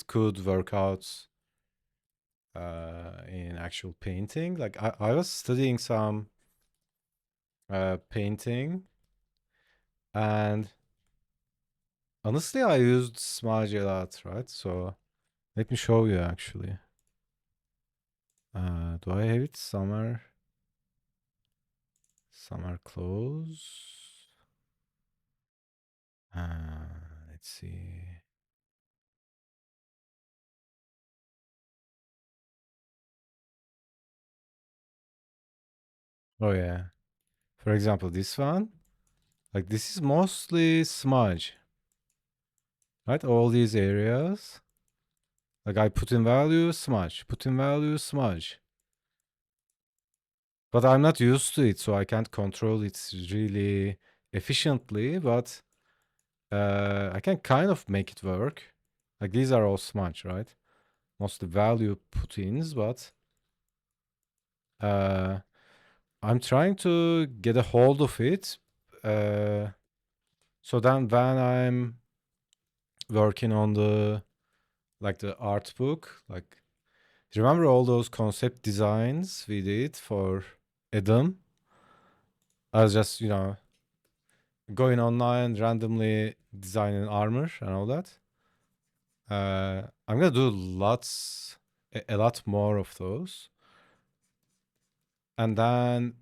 could work out in actual painting. Like I was studying some painting, and honestly, I used smudge a lot, right? So let me show you actually. Do I have it somewhere? Somewhere close. Let's see. Oh yeah. For example, this one. Like this is mostly smudge, right? All these areas. Like I put in value, smudge. Put in value, smudge. But I'm not used to it, so I can't control it really efficiently. But I can kind of make it work. Like these are all smudge, right? Mostly value put-ins, but uh, I'm trying to get a hold of it. Uh, so then when I'm working on the art book, like remember all those concept designs we did for Adam? I was just, going online, randomly designing armor and all that. I'm gonna do a lot more of those. And then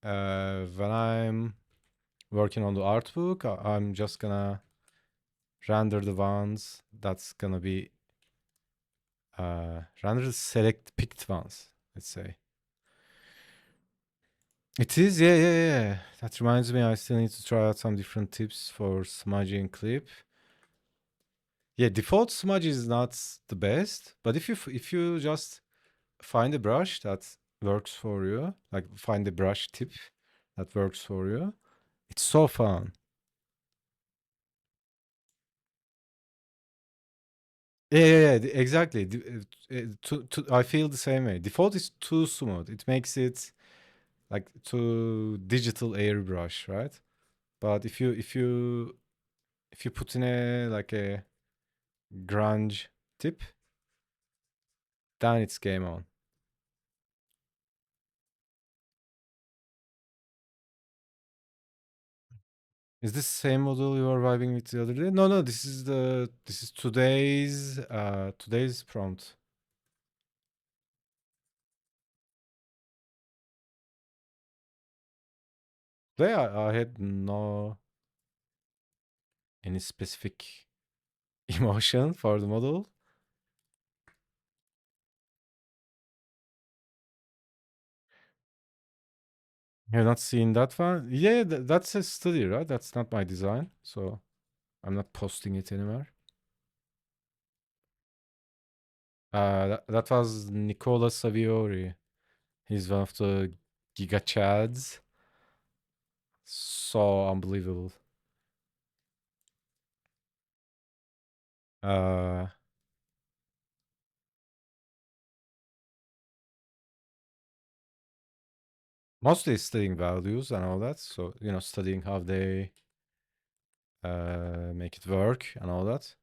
when I'm working on the art book, I'm just gonna render the ones that's gonna be render the select picked ones, let's say. It is, yeah, yeah, yeah. That reminds me, I still need to try out some different tips for smudging clip. Yeah, default smudge is not the best, but if you just find a brush that works for you, like find a brush tip that works for you, it's so fun. Yeah, yeah, yeah, exactly. I feel the same way. Default is too smooth. It makes it like too digital airbrush, right? But if you put in a like a grunge tip, then it's game on. Is this same model you were vibing with the other day? No, no, this is today's prompt. Today I had no any specific emotion for the model. You've not seen that one? Yeah, that's a study, right? That's not my design, so I'm not posting it anywhere. That was Nicola Saviori. He's one of the Giga Chads. So unbelievable. Uh, Mostly studying values and all that. So, studying how they make it work and all that.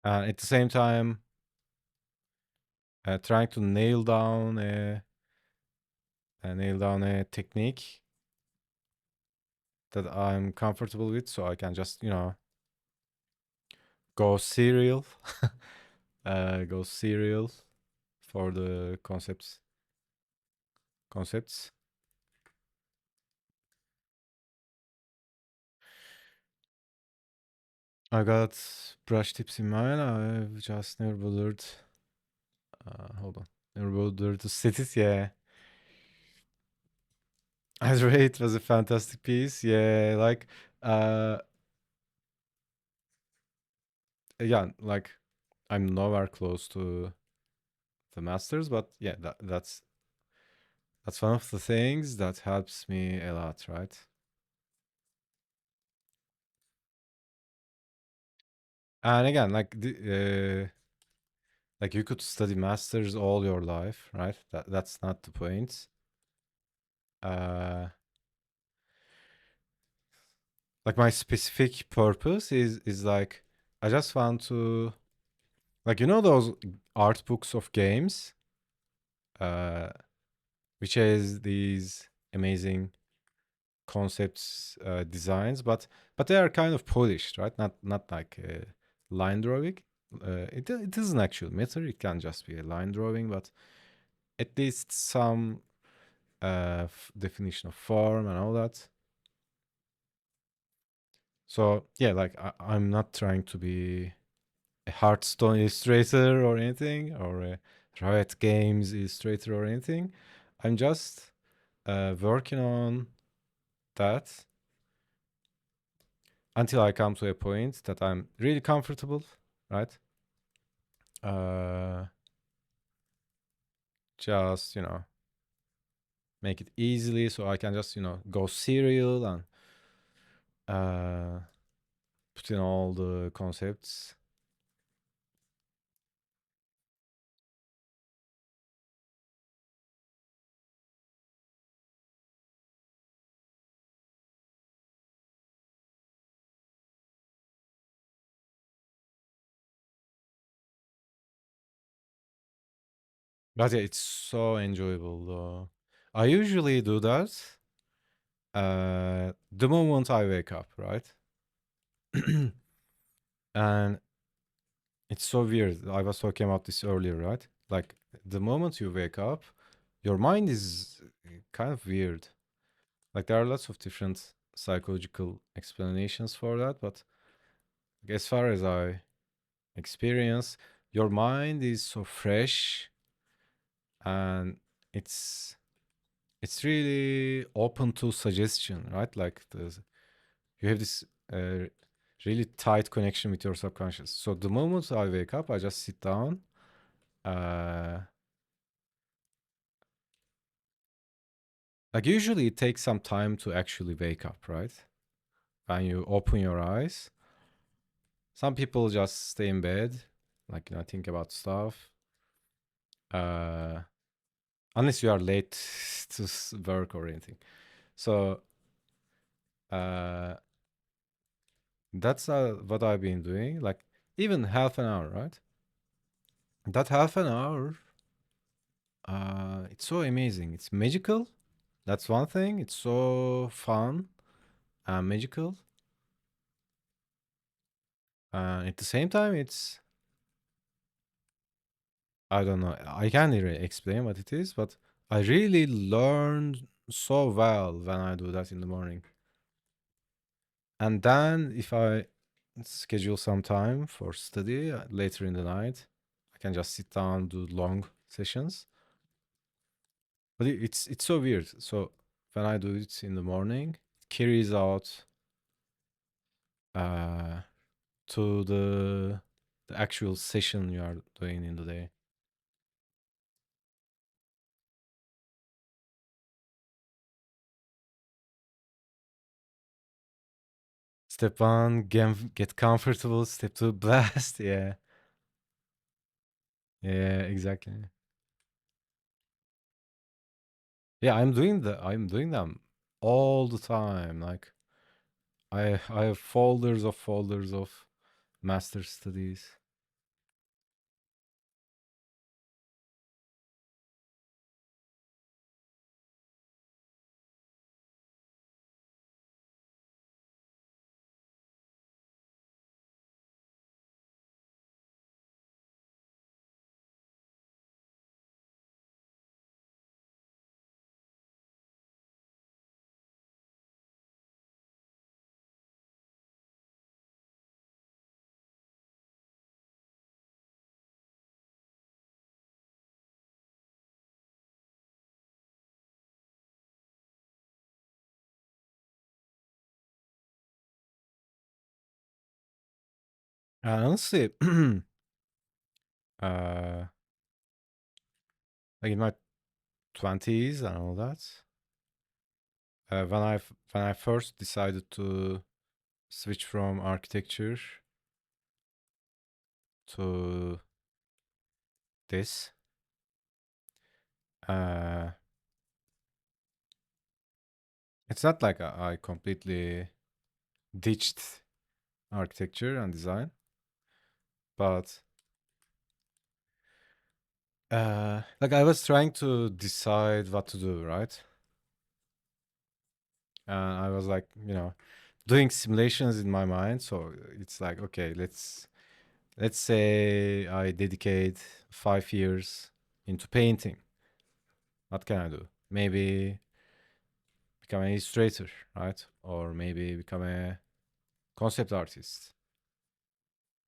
And at the same time, trying to nail down a technique that I'm comfortable with, so I can just go serial, go serial for the concepts. concepts. I got brush tips in mind. I've just never bothered. Hold on. Never bothered to set it. Yeah. As it was a fantastic piece. Yeah, like uh again, like I'm nowhere close to the masters, but yeah, that's one of the things that helps me a lot, right? And again, like you could study masters all your life, right? That's not the point. Uh, like my specific purpose is like I just want to like those art books of games, uh, which has these amazing concepts, designs, but they are kind of polished, right? Not like line drawing. It doesn't actually matter. It can just be a line drawing, but at least some definition of form and all that. So yeah, like I'm not trying to be a Hearthstone illustrator or anything, or a Riot Games illustrator or anything. I'm just working on that until I come to a point that I'm really comfortable, right? Uh, just make it easily so I can just go serial and uh, put in all the concepts. But yeah, it's so enjoyable though. I usually do that the moment I wake up, right? And it's so weird. I was talking about this earlier, right? Like the moment you wake up, your mind is kind of weird. Like there are lots of different psychological explanations for that, but as far as I experience, your mind is so fresh and it's it's really open to suggestion, right? Like you have this uh, really tight connection with your subconscious. So the moment I wake up, I just sit down. Uh, like usually it takes some time to actually wake up, right? When you open your eyes, some people just stay in bed, like think about stuff. Uh, unless you are late to work or anything. So uh, that's what I've been doing. Like even half an hour, right? That half an hour, it's so amazing. It's magical. That's one thing. It's so fun and magical. At the same time, it's I don't know. I can't really explain what it is, but I really learn so well when I do that in the morning. And then if I schedule some time for study later in the night, I can just sit down do long sessions. But it's so weird. So when I do it in the morning, it carries out uh, to the actual session you are doing in the day. Step one, get comfortable. Step two, blast. Yeah, yeah, exactly. Yeah, I'm doing them all the time. Like I have folders of master studies. And honestly, uh, like in my 20s and all that, when I first decided to switch from architecture to this, uh, it's not like I completely ditched architecture and design, but like I was trying to decide what to do, right? And I was like, doing simulations in my mind. So it's like, okay, let's say I dedicate 5 years into painting. What can I do? Maybe become an illustrator, right? Or maybe become a concept artist.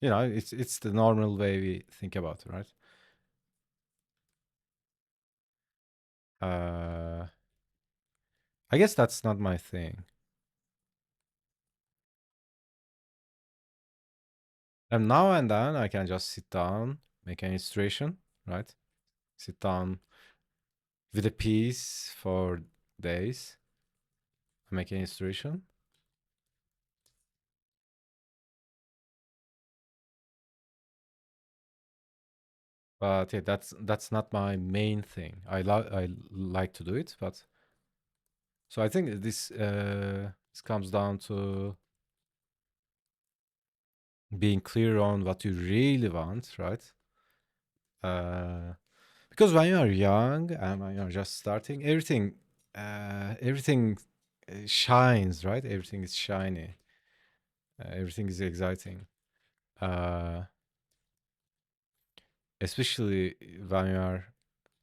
It's the normal way we think about it, right? Uh, I guess that's not my thing. And now and then I can just sit down, make an illustration, right? Sit down with a piece for days, make an illustration. But yeah, that's not my main thing. I like to do it, but so I think this comes down to being clear on what you really want, right? Uh, because when you are young and when you are just starting, everything shines, right? Everything is shiny. Everything is exciting. Uh, Especially when you are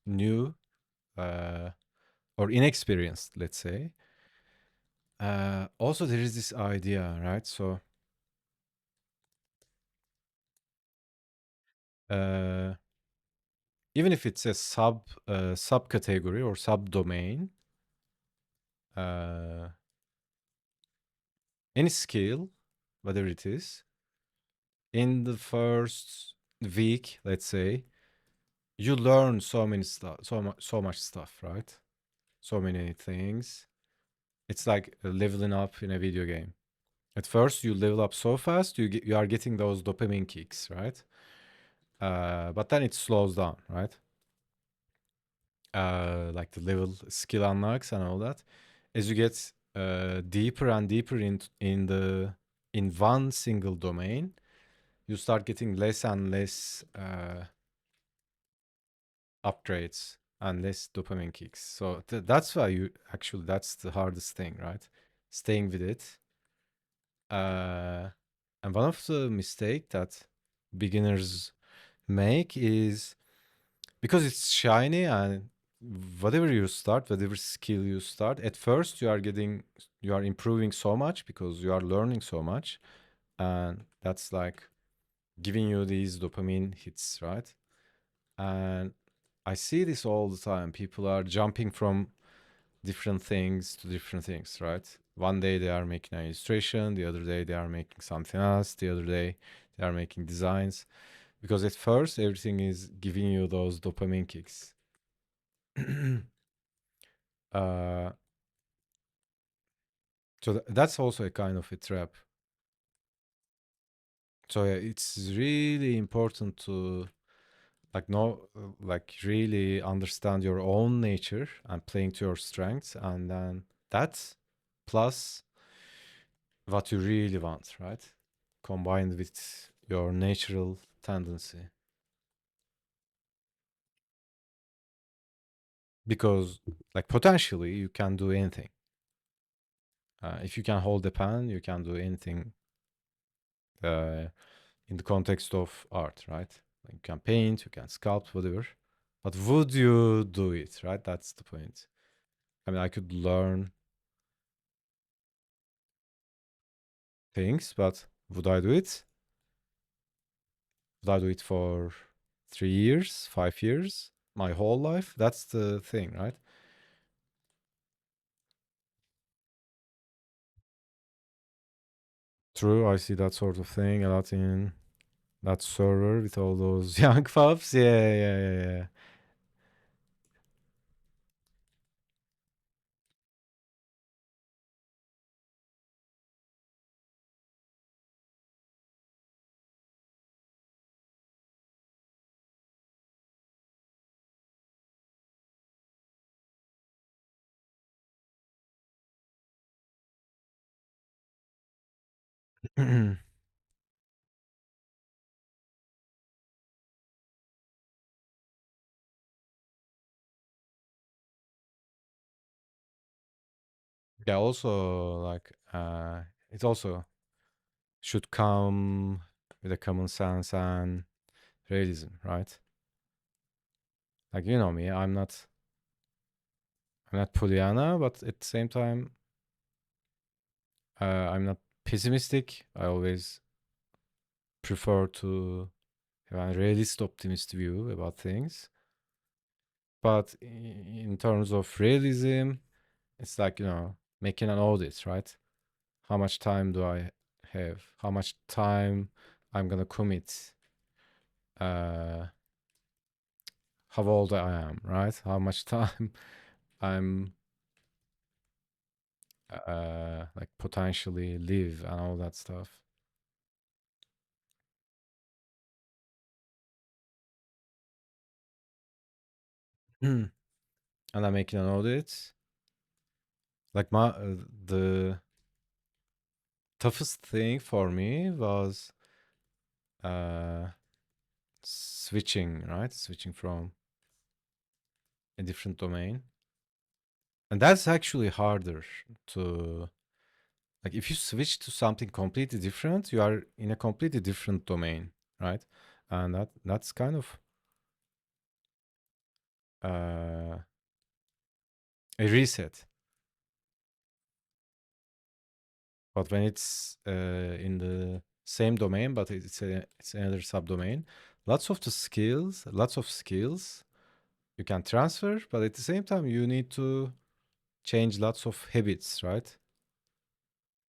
new uh, or inexperienced, let's say. Also, there is this idea, right? So, uh, even if it's a subcategory or subdomain, uh, any skill, whatever it is, in the first week, let's say, you learn so many stuff, so much stuff, right? So many things. It's like leveling up in a video game. At first, you level up so fast, you are getting those dopamine kicks, right? But then it slows down, right? Like the level skill unlocks and all that. As you get deeper and deeper in one single domain, you start getting less and less upgrades and less dopamine kicks. So that's why that's the hardest thing, right? Staying with it. Uh, and one of the mistake that beginners make is because it's shiny and whatever skill you start, at first you are improving so much because you are learning so much, and that's like giving you these dopamine hits, right? And I see this all the time. People are jumping from different things to different things, right? One day they are making an illustration, the other day they are making something else, the other day they are making designs. Because at first everything is giving you those dopamine kicks. uh, so that's also a kind of a trap. So yeah, it's really important to like really understand your own nature and playing to your strengths, and then that plus what you really want, right? Combined with your natural tendency. Because, like, potentially you can do anything. If you can hold a pen, you can do anything uh, in the context of art, right? Like, you can paint, you can sculpt, whatever. But would you do it, right? That's the point. I mean, I could learn things, but would I do it? Would I do it for 3 years, 5 years, my whole life? That's the thing, right? True, I see that sort of thing a lot in That server with all those young pups. Yeah, yeah, yeah. Yeah, also like it also should come with a common sense and realism, right? Like you know me, I'm not Pollyanna, but at the same time, I'm not pessimistic. I always prefer to have a realist, optimist view about things. But in terms of realism, it's like making an audit, right? How much time do I have? How much time I'm gonna commit? Uh, how old I am, right? How much time I'm like potentially live and all that stuff. And I'm making an audit. Like the toughest thing for me was uh switching, right? Switching from a different domain. And that's actually harder to like if you switch to something completely different, you are in a completely different domain, right? And that's kind of uh a reset. But when it's in the same domain, but it's another subdomain, lots of skills you can transfer, but at the same time you need to change lots of habits, right?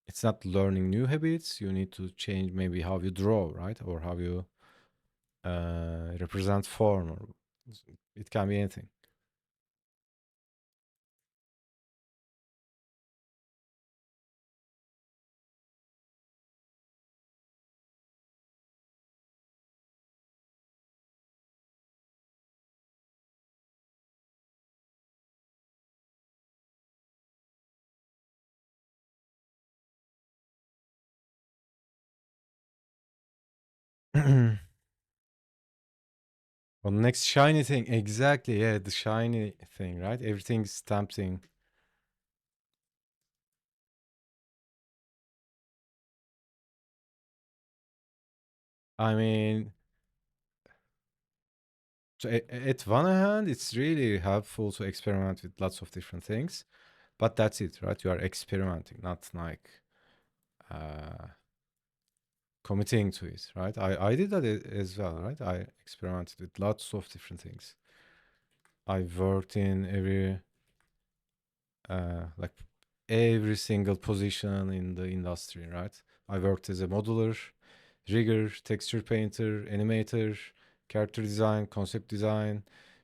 It's not learning new habits. You need to change maybe how you draw, right, or how you represent form, or it can be anything. Well, next shiny thing, exactly. Yeah, the shiny thing, right? Everything's tempting. I mean, so at one hand, it's really helpful to experiment with lots of different things, but that's it, right? You are experimenting, not like uh, committing to it, right? I did that as well, right? I experimented with lots of different things. I worked in like every single position in the industry, right? I worked as a modeler, rigger, texture painter, animator, character design, concept design,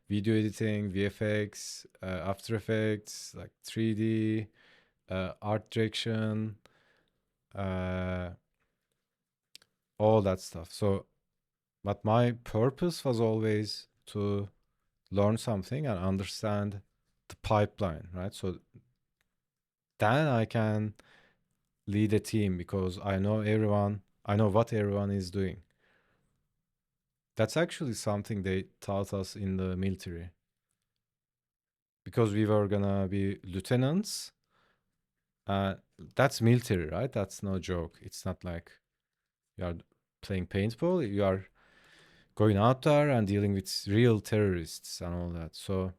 video editing, VFX, After Effects, like 3D, art direction, uh, all that stuff. So, but my purpose was always to learn something and understand the pipeline, right? So then I can lead a team because I know what everyone is doing. That's actually something they taught us in the military because we were gonna be lieutenants. Uh, that's military, right? That's no joke. It's not like you are playing paintball. You are going out there and dealing with real terrorists and all that. So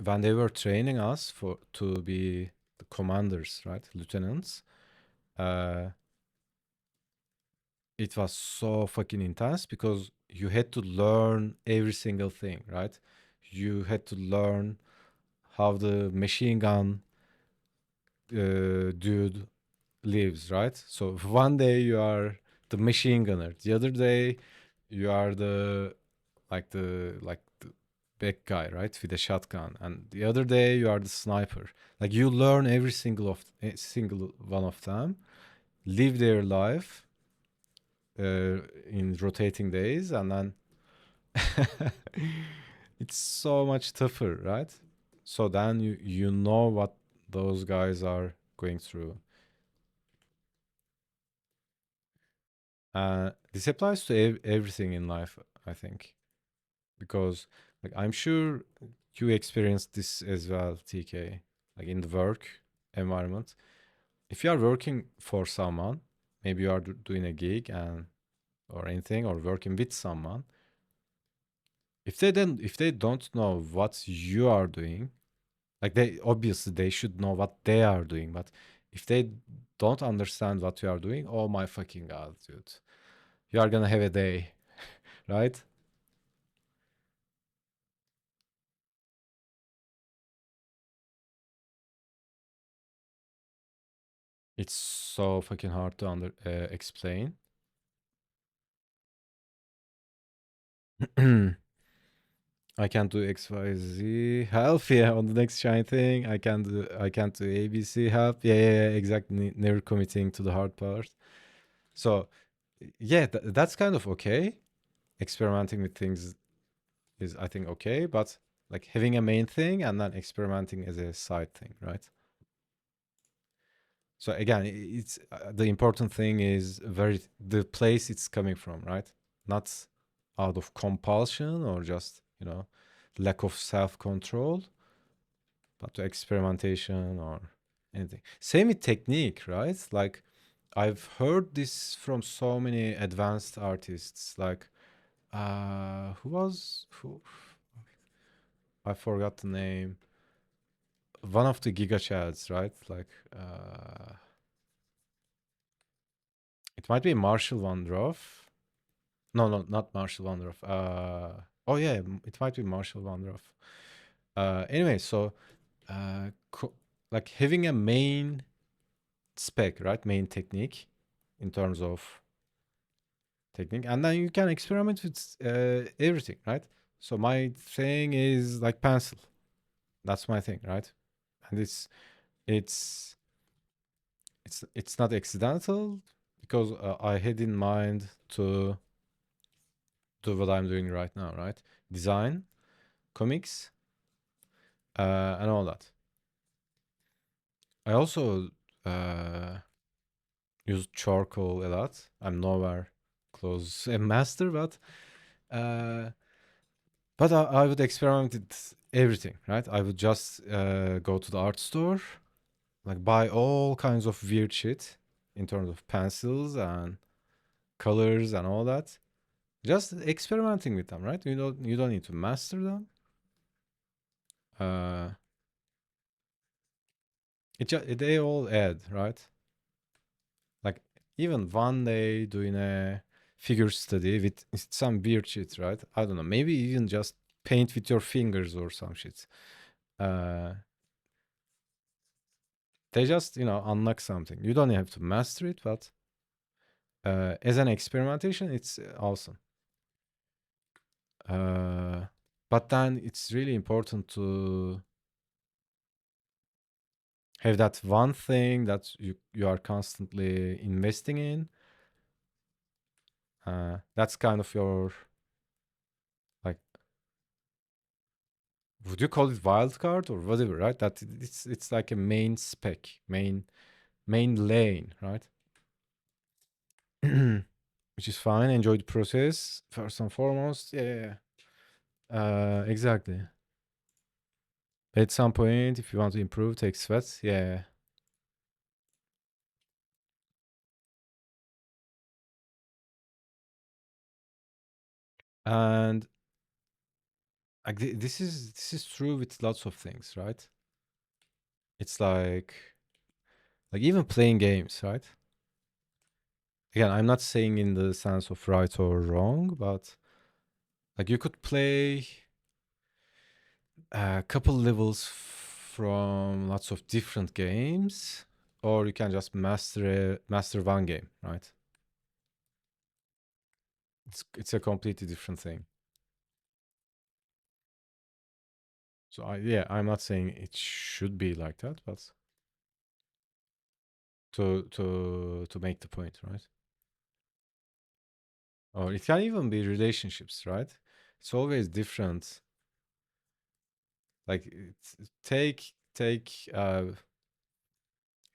when they were training us for to be the commanders, right, lieutenants, uh, it was so fucking intense because you had to learn every single thing, right? You had to learn how the machine gun dude lives, right? So one day you are the machine gunner. The other day, you are the big guy, right, with a shotgun, and the other day you are the sniper. Like you learn every single one of them, live their life in rotating days, and then it's so much tougher, right? So then you know what those guys are going through. This applies to everything in life, I think, because like I'm sure you experienced this as well, TK, like in the work environment. If you are working for someone, maybe you are doing a gig and or anything, or working with someone. If they don't know what you are doing, like they obviously they should know what they are doing, but if they don't understand what you are doing, oh my fucking god, dude, you are gonna have a day, right? It's so fucking hard to explain. I can't do XYZ help, yeah, on the next shine thing. I can't do ABC help. Yeah, yeah, yeah, exactly. Never committing to the hard part. So yeah, that's kind of okay. Experimenting with things is, I think, okay, but like having a main thing and then experimenting as a side thing, right? So again, it's the important thing is very the place it's coming from, right? Not out of compulsion or just, lack of self-control, but to experimentation or anything. Same with technique, right? Like I've heard this from so many advanced artists, like who I forgot the name. One of the Giga Chads, right? Like it might be Marshall Wandroff. No, no, not Marshall Wandroff. Oh yeah, it might be Marshall Wandroff. Anyway, so like having a main spec, right? Main technique in terms of technique, and then you can experiment with everything, right? So my thing is like pencil. That's my thing, right? And it's it's not accidental because I had in mind to do what I'm doing right now, right? Design, comics, and all that. I also uh, use charcoal a lot. I'm nowhere close a master, uh, but I would experiment with everything, right? I would just go to the art store, like buy all kinds of weird shit in terms of pencils and colors and all that. Just experimenting with them, right? You don't need to master them. Uh, they all add, right? Like even one day doing a figure study with some weird shit, right? I don't know. Maybe even just paint with your fingers or some shit. Uh, they just unlock something. You don't have to master it, but as an experimentation, it's awesome. Uh, but then it's really important to have that one thing that you are constantly investing in. That's kind of your, like, would you call it wild card or whatever, right? That it's like a main spec, main lane, right? Which is fine. Enjoy the process first and foremost. Yeah, yeah, yeah. Exactly. At some point, if you want to improve, take sweats. Yeah, and like this is true with lots of things, right? It's like even playing games, right? Again, I'm not saying in the sense of right or wrong, but like you could play a couple levels from lots of different games, or you can just master one game, right? It's a completely different thing. So yeah, I'm not saying it should be like that, but to make the point, right? Or it can even be relationships, right? It's always different. Like take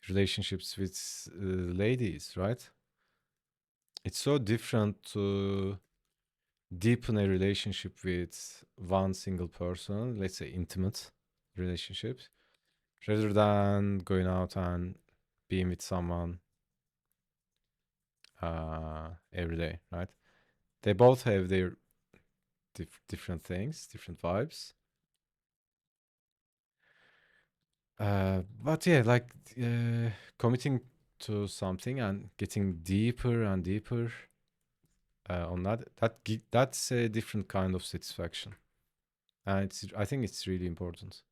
relationships with ladies, right? It's so different to deepen a relationship with one single person, let's say intimate relationships, rather than going out and being with someone every day, right? They both have their different things, different vibes. But yeah, like committing to something and getting deeper and deeper on that's a different kind of satisfaction, and I think it's really important.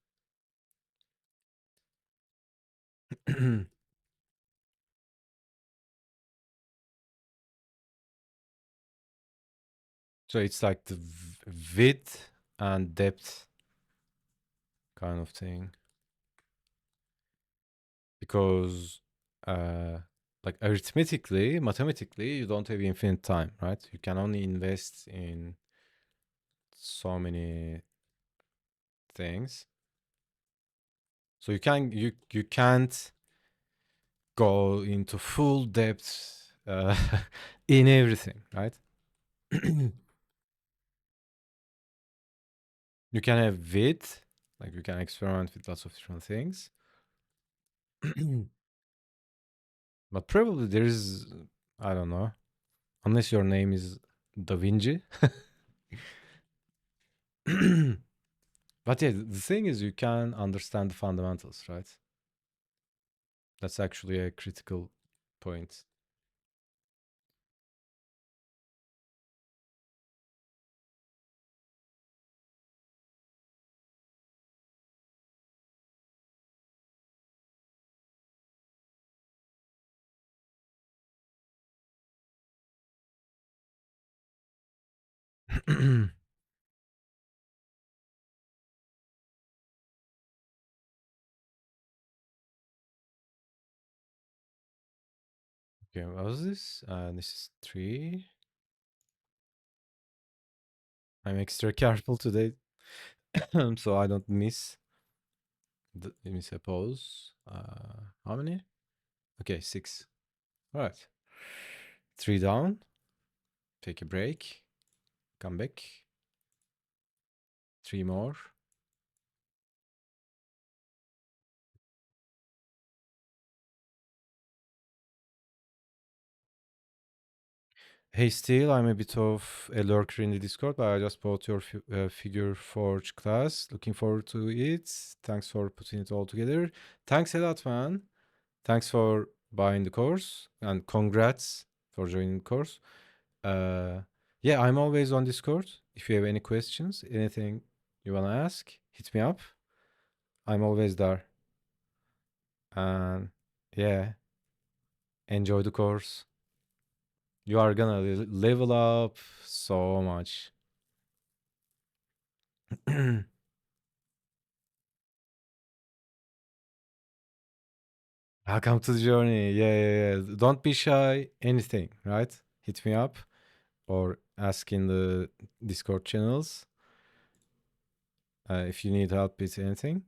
So it's like the width and depth kind of thing, because uh, like arithmetically, mathematically, you don't have infinite time, right? You can only invest in so many things. So you can't go into full depth in everything, right? You can have width, like you can experiment with lots of different things. But probably there is, I don't know, unless your name is Da Vinci. But yeah, the thing is, you can understand the fundamentals, right? That's actually a critical point. Okay, what was this? This is 3. I'm extra careful today, so I don't miss a pause. How many? Okay, 6. All right. 3 down. Take a break. Come back. 3 more. Hey, still, I'm a bit of a lurker in the Discord, but I just bought your Figure Forge class. Looking forward to it. Thanks for putting it all together. Thanks a lot, man. Thanks for buying the course, and congrats for joining the course. Uh, yeah, I'm always on Discord. If you have any questions, anything you wanna ask, hit me up. I'm always there. And yeah, enjoy the course. You are gonna level up so much. Welcome to the journey. Yeah, yeah, yeah. Don't be shy. Anything, right? Hit me up or ask in the Discord channels if you need help with anything.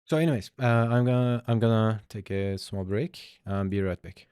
So, anyways, I'm gonna take a small break and be right back.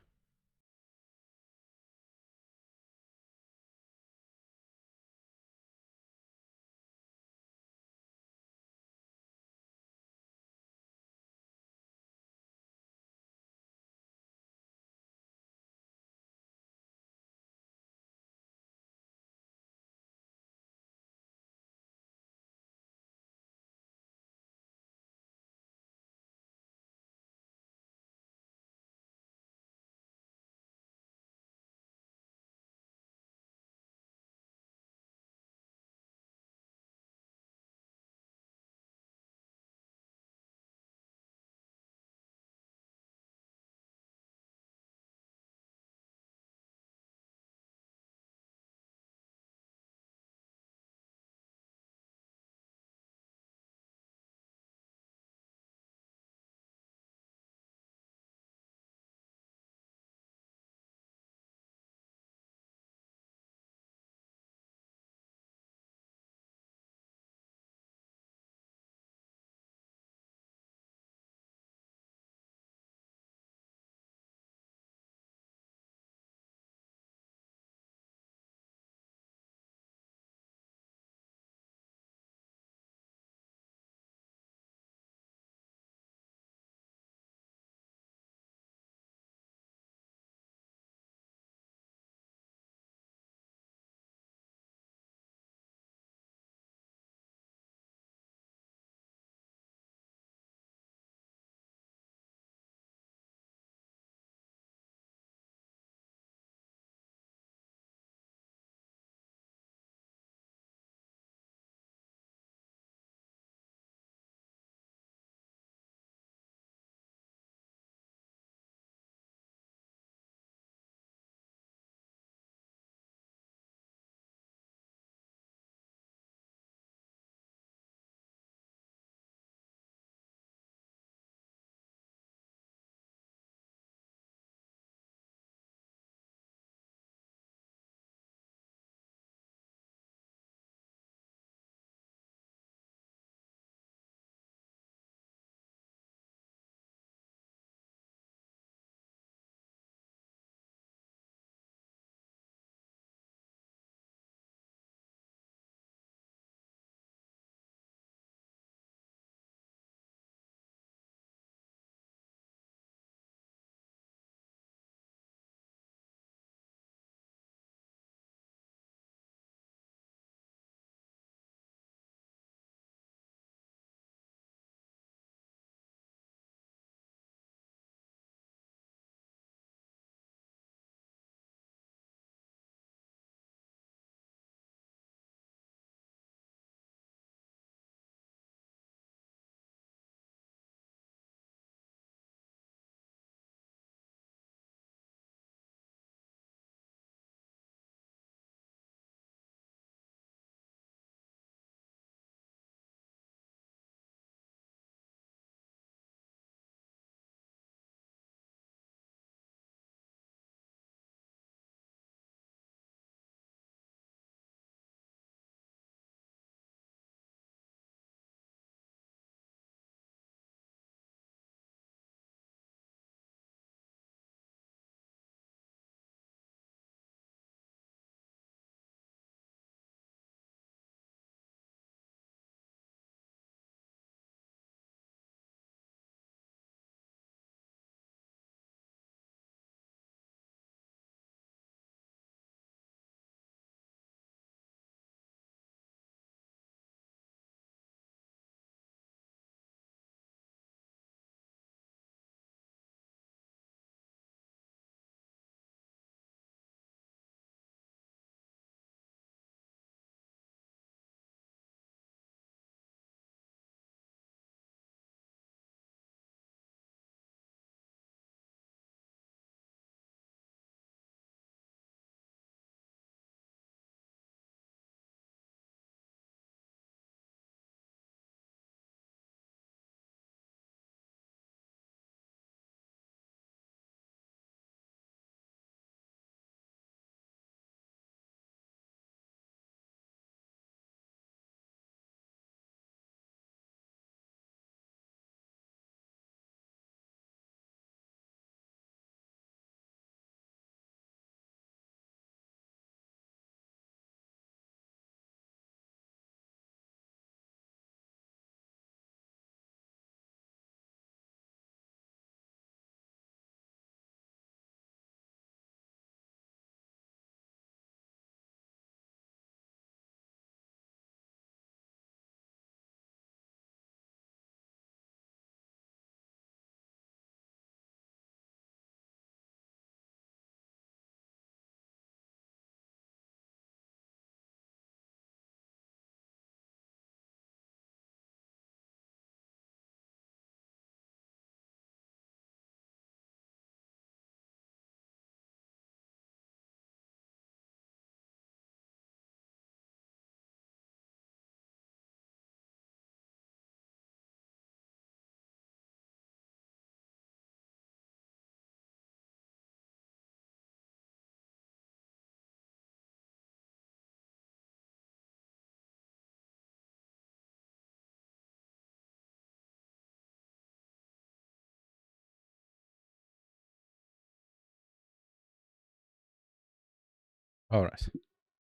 All right,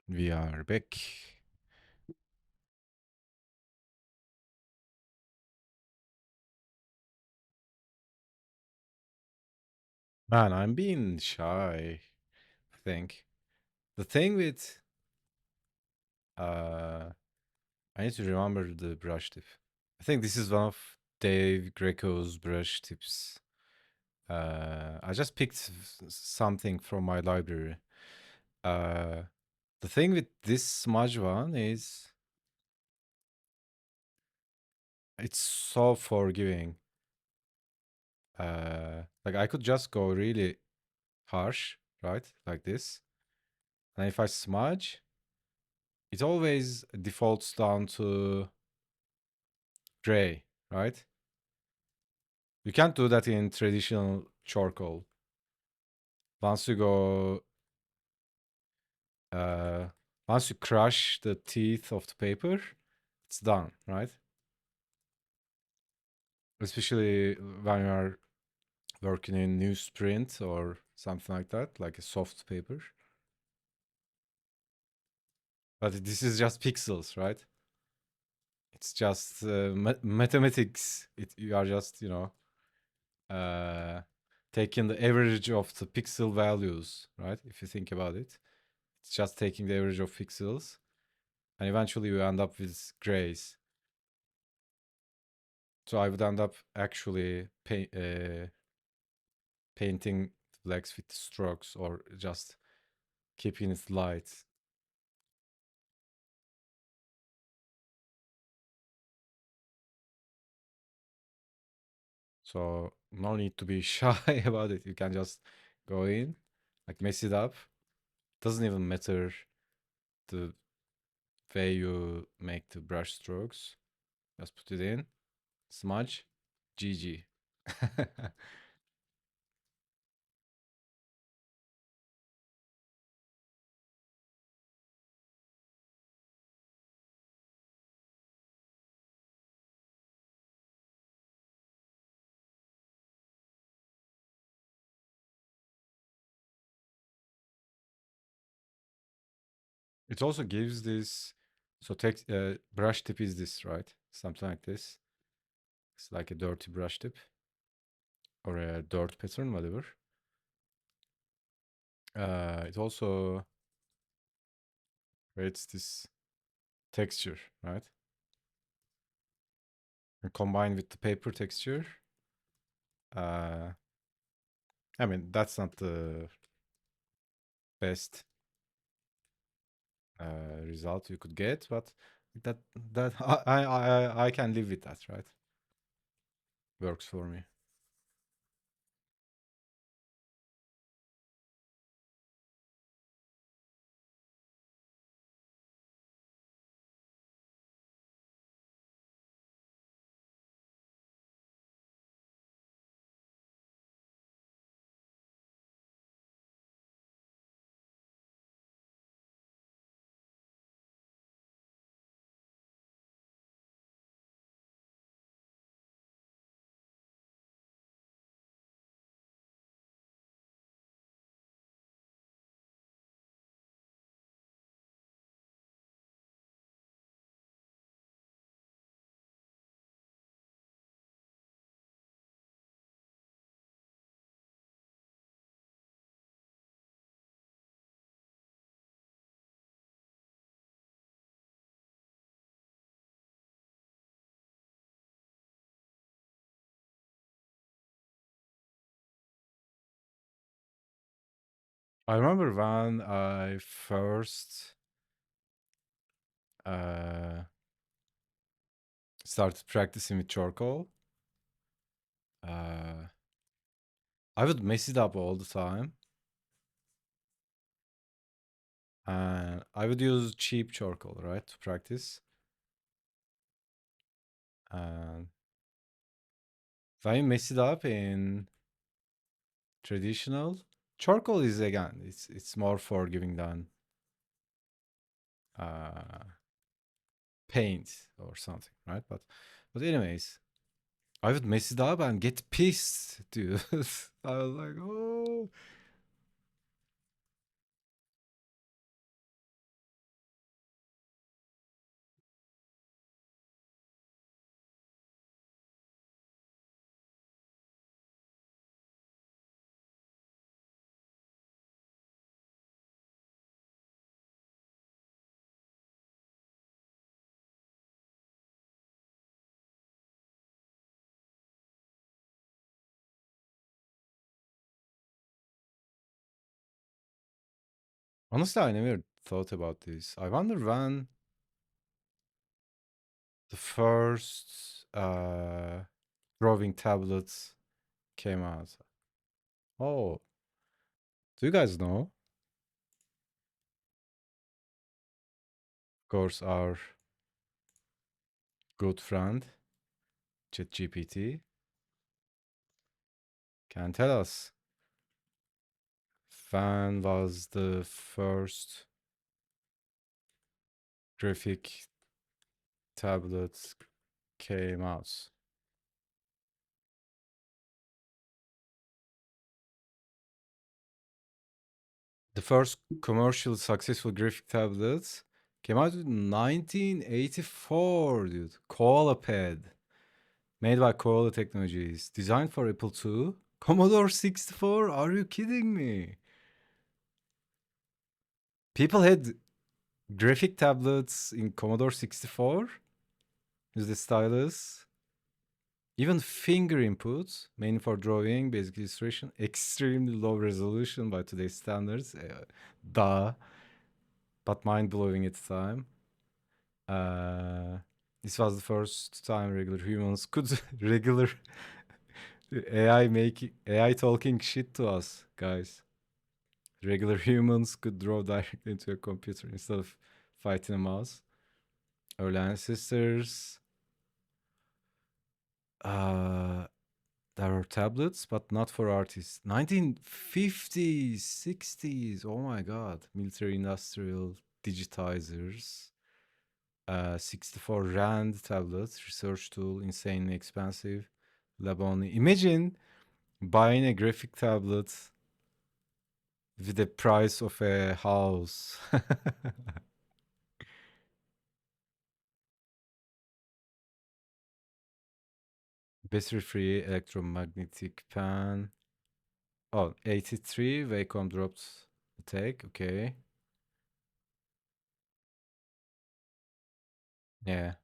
we are back. Man, I'm being shy, I think. The thing with uh I need to remember the brush tip. I think this is one of Dave Greco's brush tips. I just picked something from my library. Uh the thing with this smudge one is it's so forgiving. Like I could just go really harsh, right? Like this. And if I smudge, it always defaults down to gray, right? You can't do that in traditional charcoal. Once you go, uh, once you crush the teeth of the paper, it's done, right? Especially when you are working in newsprint or something like that, like a soft paper. But this is just pixels, right? It's just mathematics. You are just, uh, taking the average of the pixel values, right? If you think about it, it's just taking the average of pixels, and eventually you end up with grays. So I would end up actually painting the blacks with strokes or just keeping it light. So no need to be shy about it. You can just go in, like mess it up. Doesn't even matter the way you make the brush strokes. Just put it in, smudge, GG. It also gives this. So text brush tip is this, right? Something like this. It's like a dirty brush tip or a dirt pattern, whatever. It also creates this texture, right? And combined with the paper texture, uh, I mean that's not the best result you could get, but that that I can live with that, right? Works for me. I remember when I first uh, started practicing with charcoal. Uh, I would mess it up all the time, and I would use cheap charcoal, right, to practice. And if I mess it up in traditional charcoal, is again, it's more forgiving than uh, paint or something, right? But anyways, I would mess it up and get pissed, dude. I was like, oh, Honestly, I never thought about this. I wonder when the first drawing tablets came out. Oh, do you guys know? Of course, our good friend ChatGPT can tell us when was the first graphic tablet came out. The first commercial successful graphic tablets came out in 1984, dude. Koala Pad, made by Koala Technologies, designed for Apple II. Commodore 64? Are you kidding me? People had graphic tablets in Commodore 64 with the stylus. Even finger input, mainly for drawing, basic illustration, extremely low resolution by today's standards. Duh, but mind blowing at the time. Uh, this was the first time regular humans could regular AI talking shit to us, guys. Regular humans could draw directly into a computer instead of fighting a mouse. Early ancestors. Uh, there are tablets, but not for artists. 1950s, 60s. Oh my god. Military industrial digitizers. 64 Rand tablets, research tool, insanely expensive. Lab only. Imagine buying a graphic tablet with the price of a house. Battery free electromagnetic pan. Oh, 83. Wacom dropped the tag. Okay. Yeah.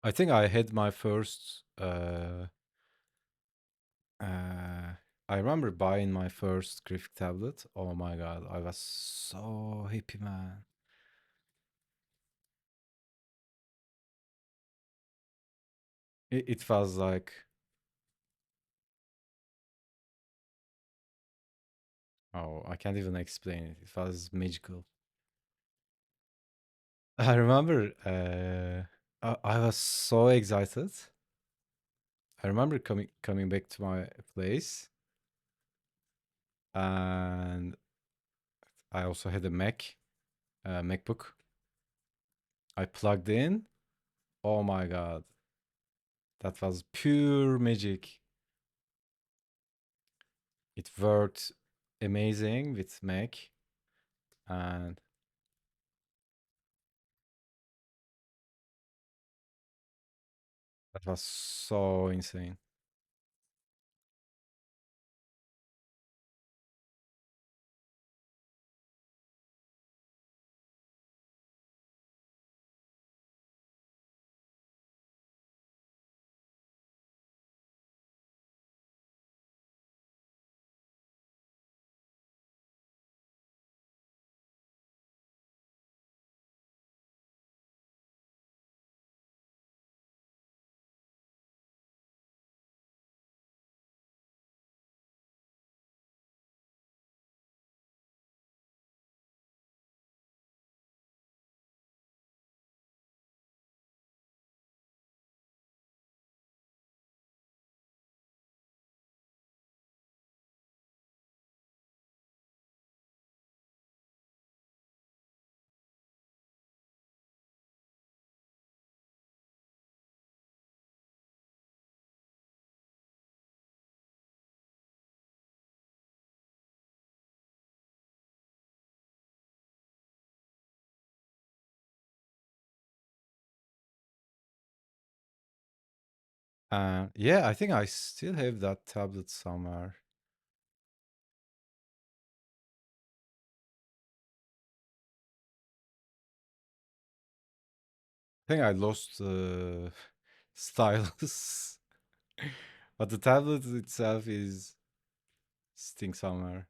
I think I had my first. Uh, I remember buying my first graphic tablet. Oh my god, I was so happy, man. It was like, oh, I can't even explain it. It was magical. I remember I was so excited. I remember coming back to my place, and I also had a MacBook. I plugged in. Oh my god, that was pure magic. It worked amazing with Mac, and that was so insane. Yeah, I think I still have that tablet somewhere. I think I lost stylus. But the tablet itself is sitting somewhere.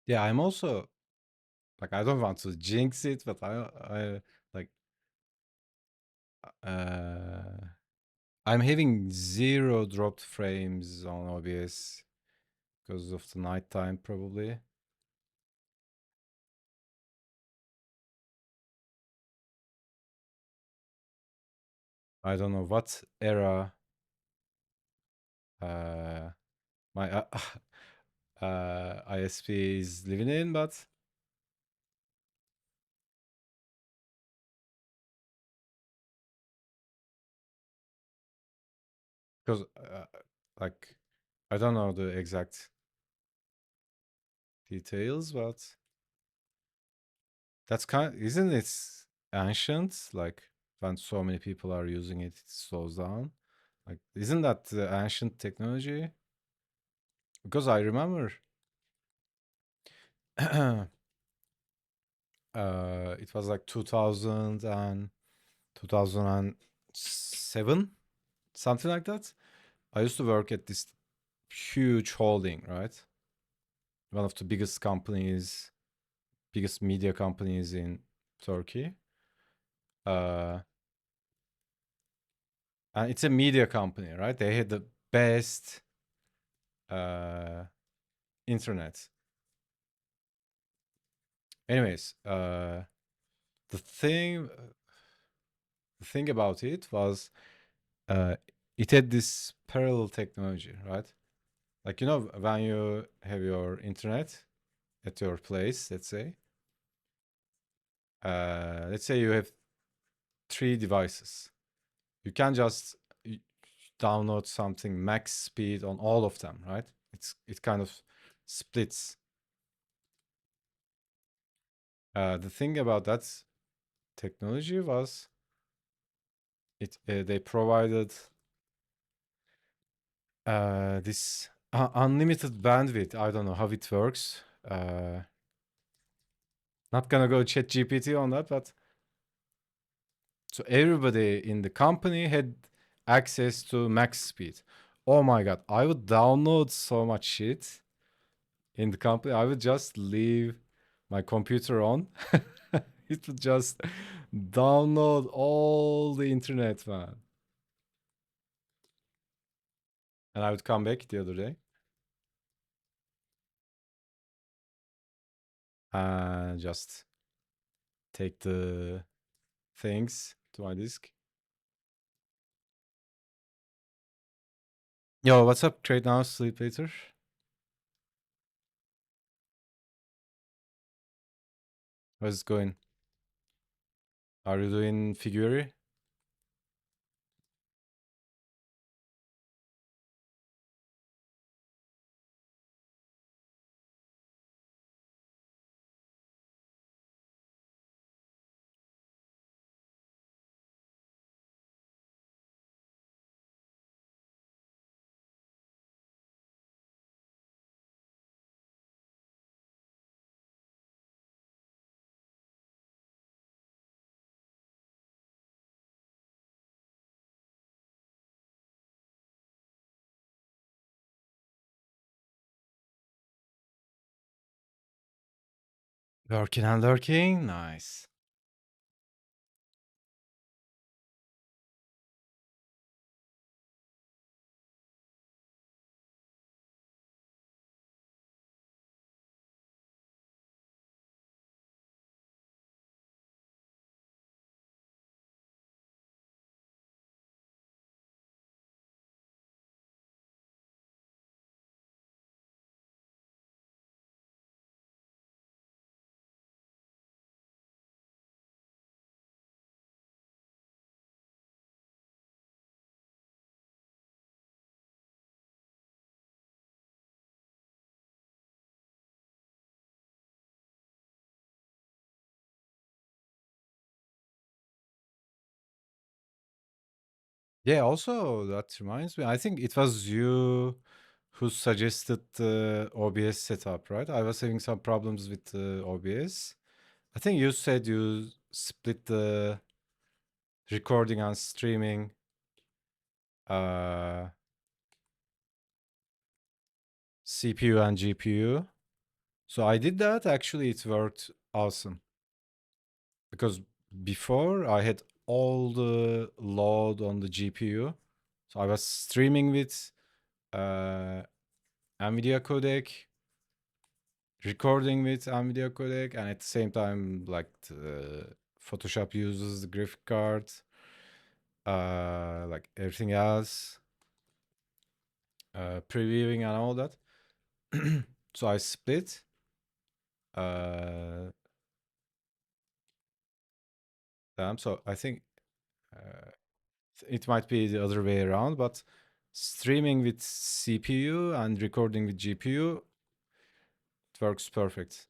Yeah, I'm also like I don't want to jinx it, but I like uh I'm having zero dropped frames on OBS because of the nighttime probably. I don't know what era uh my ISP is living in, but because like I don't know the exact details, but that's isn't it ancient? Like when so many people are using it, it slows down. Like isn't that the ancient technology? Because I remember it was like 2000 and 2007, something like that. I used to work at this huge holding, right? One of the biggest companies, biggest media companies in Turkey. Uh, and it's a media company, right? They had the best uh, internet. Anyways, the thing, the thing about it was uh, it had this parallel technology, right? Like you know, when you have your internet at your place, let's say you have three devices. You can just download something max speed on all of them, right? It kind of splits. The thing about that technology was it they provided this. Unlimited bandwidth. I don't know how it works. Not gonna go chat GPT on that, but so everybody in the company had access to max speed. Oh my god, I would download so much shit in the company. I would just leave my computer on. It would just download all the internet, man. And I would come back the other day and just take the things to my disk. Yo, what's up? Trade now, sleep later. How's it going? Are you doing Figuary? Working and lurking? Nice. Yeah, also that reminds me, I think it was you who suggested the OBS setup, right? I was having some problems with the OBS. I think you said you split the recording and streaming uh CPU and GPU. So I did that. Actually, it worked awesome because before I had all the load on the GPU. So I was streaming with uh, NVIDIA codec, recording with NVIDIA codec, and at the same time, like Photoshop uses the graphic card, like everything else, previewing and all that. So I split. Uh, them. So I think uh, it might be the other way around, but streaming with CPU and recording with GPU, it works perfect.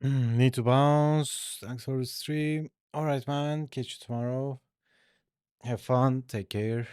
Need to bounce. Thanks for the stream. All right, man. Catch you tomorrow. Have fun. Take care.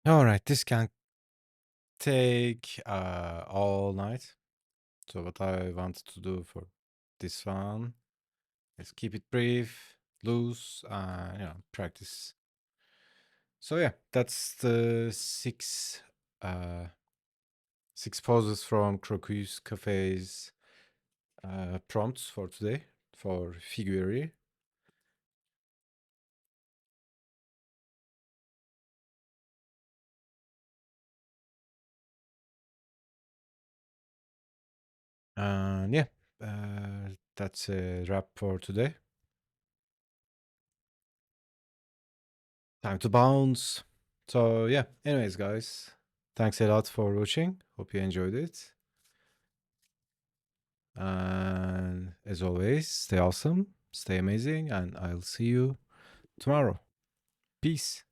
All right, this can take all night. So what I wanted to do for this one is keep it brief, loose, and practice. So yeah, that's the uh, six poses from Croquis Cafe's prompts for today for Figuary. And yeah, that's a wrap for today. Time to bounce. So yeah, anyways, guys, thanks a lot for watching. Hope you enjoyed it. And as always, stay awesome, stay amazing, and I'll see you tomorrow. Peace.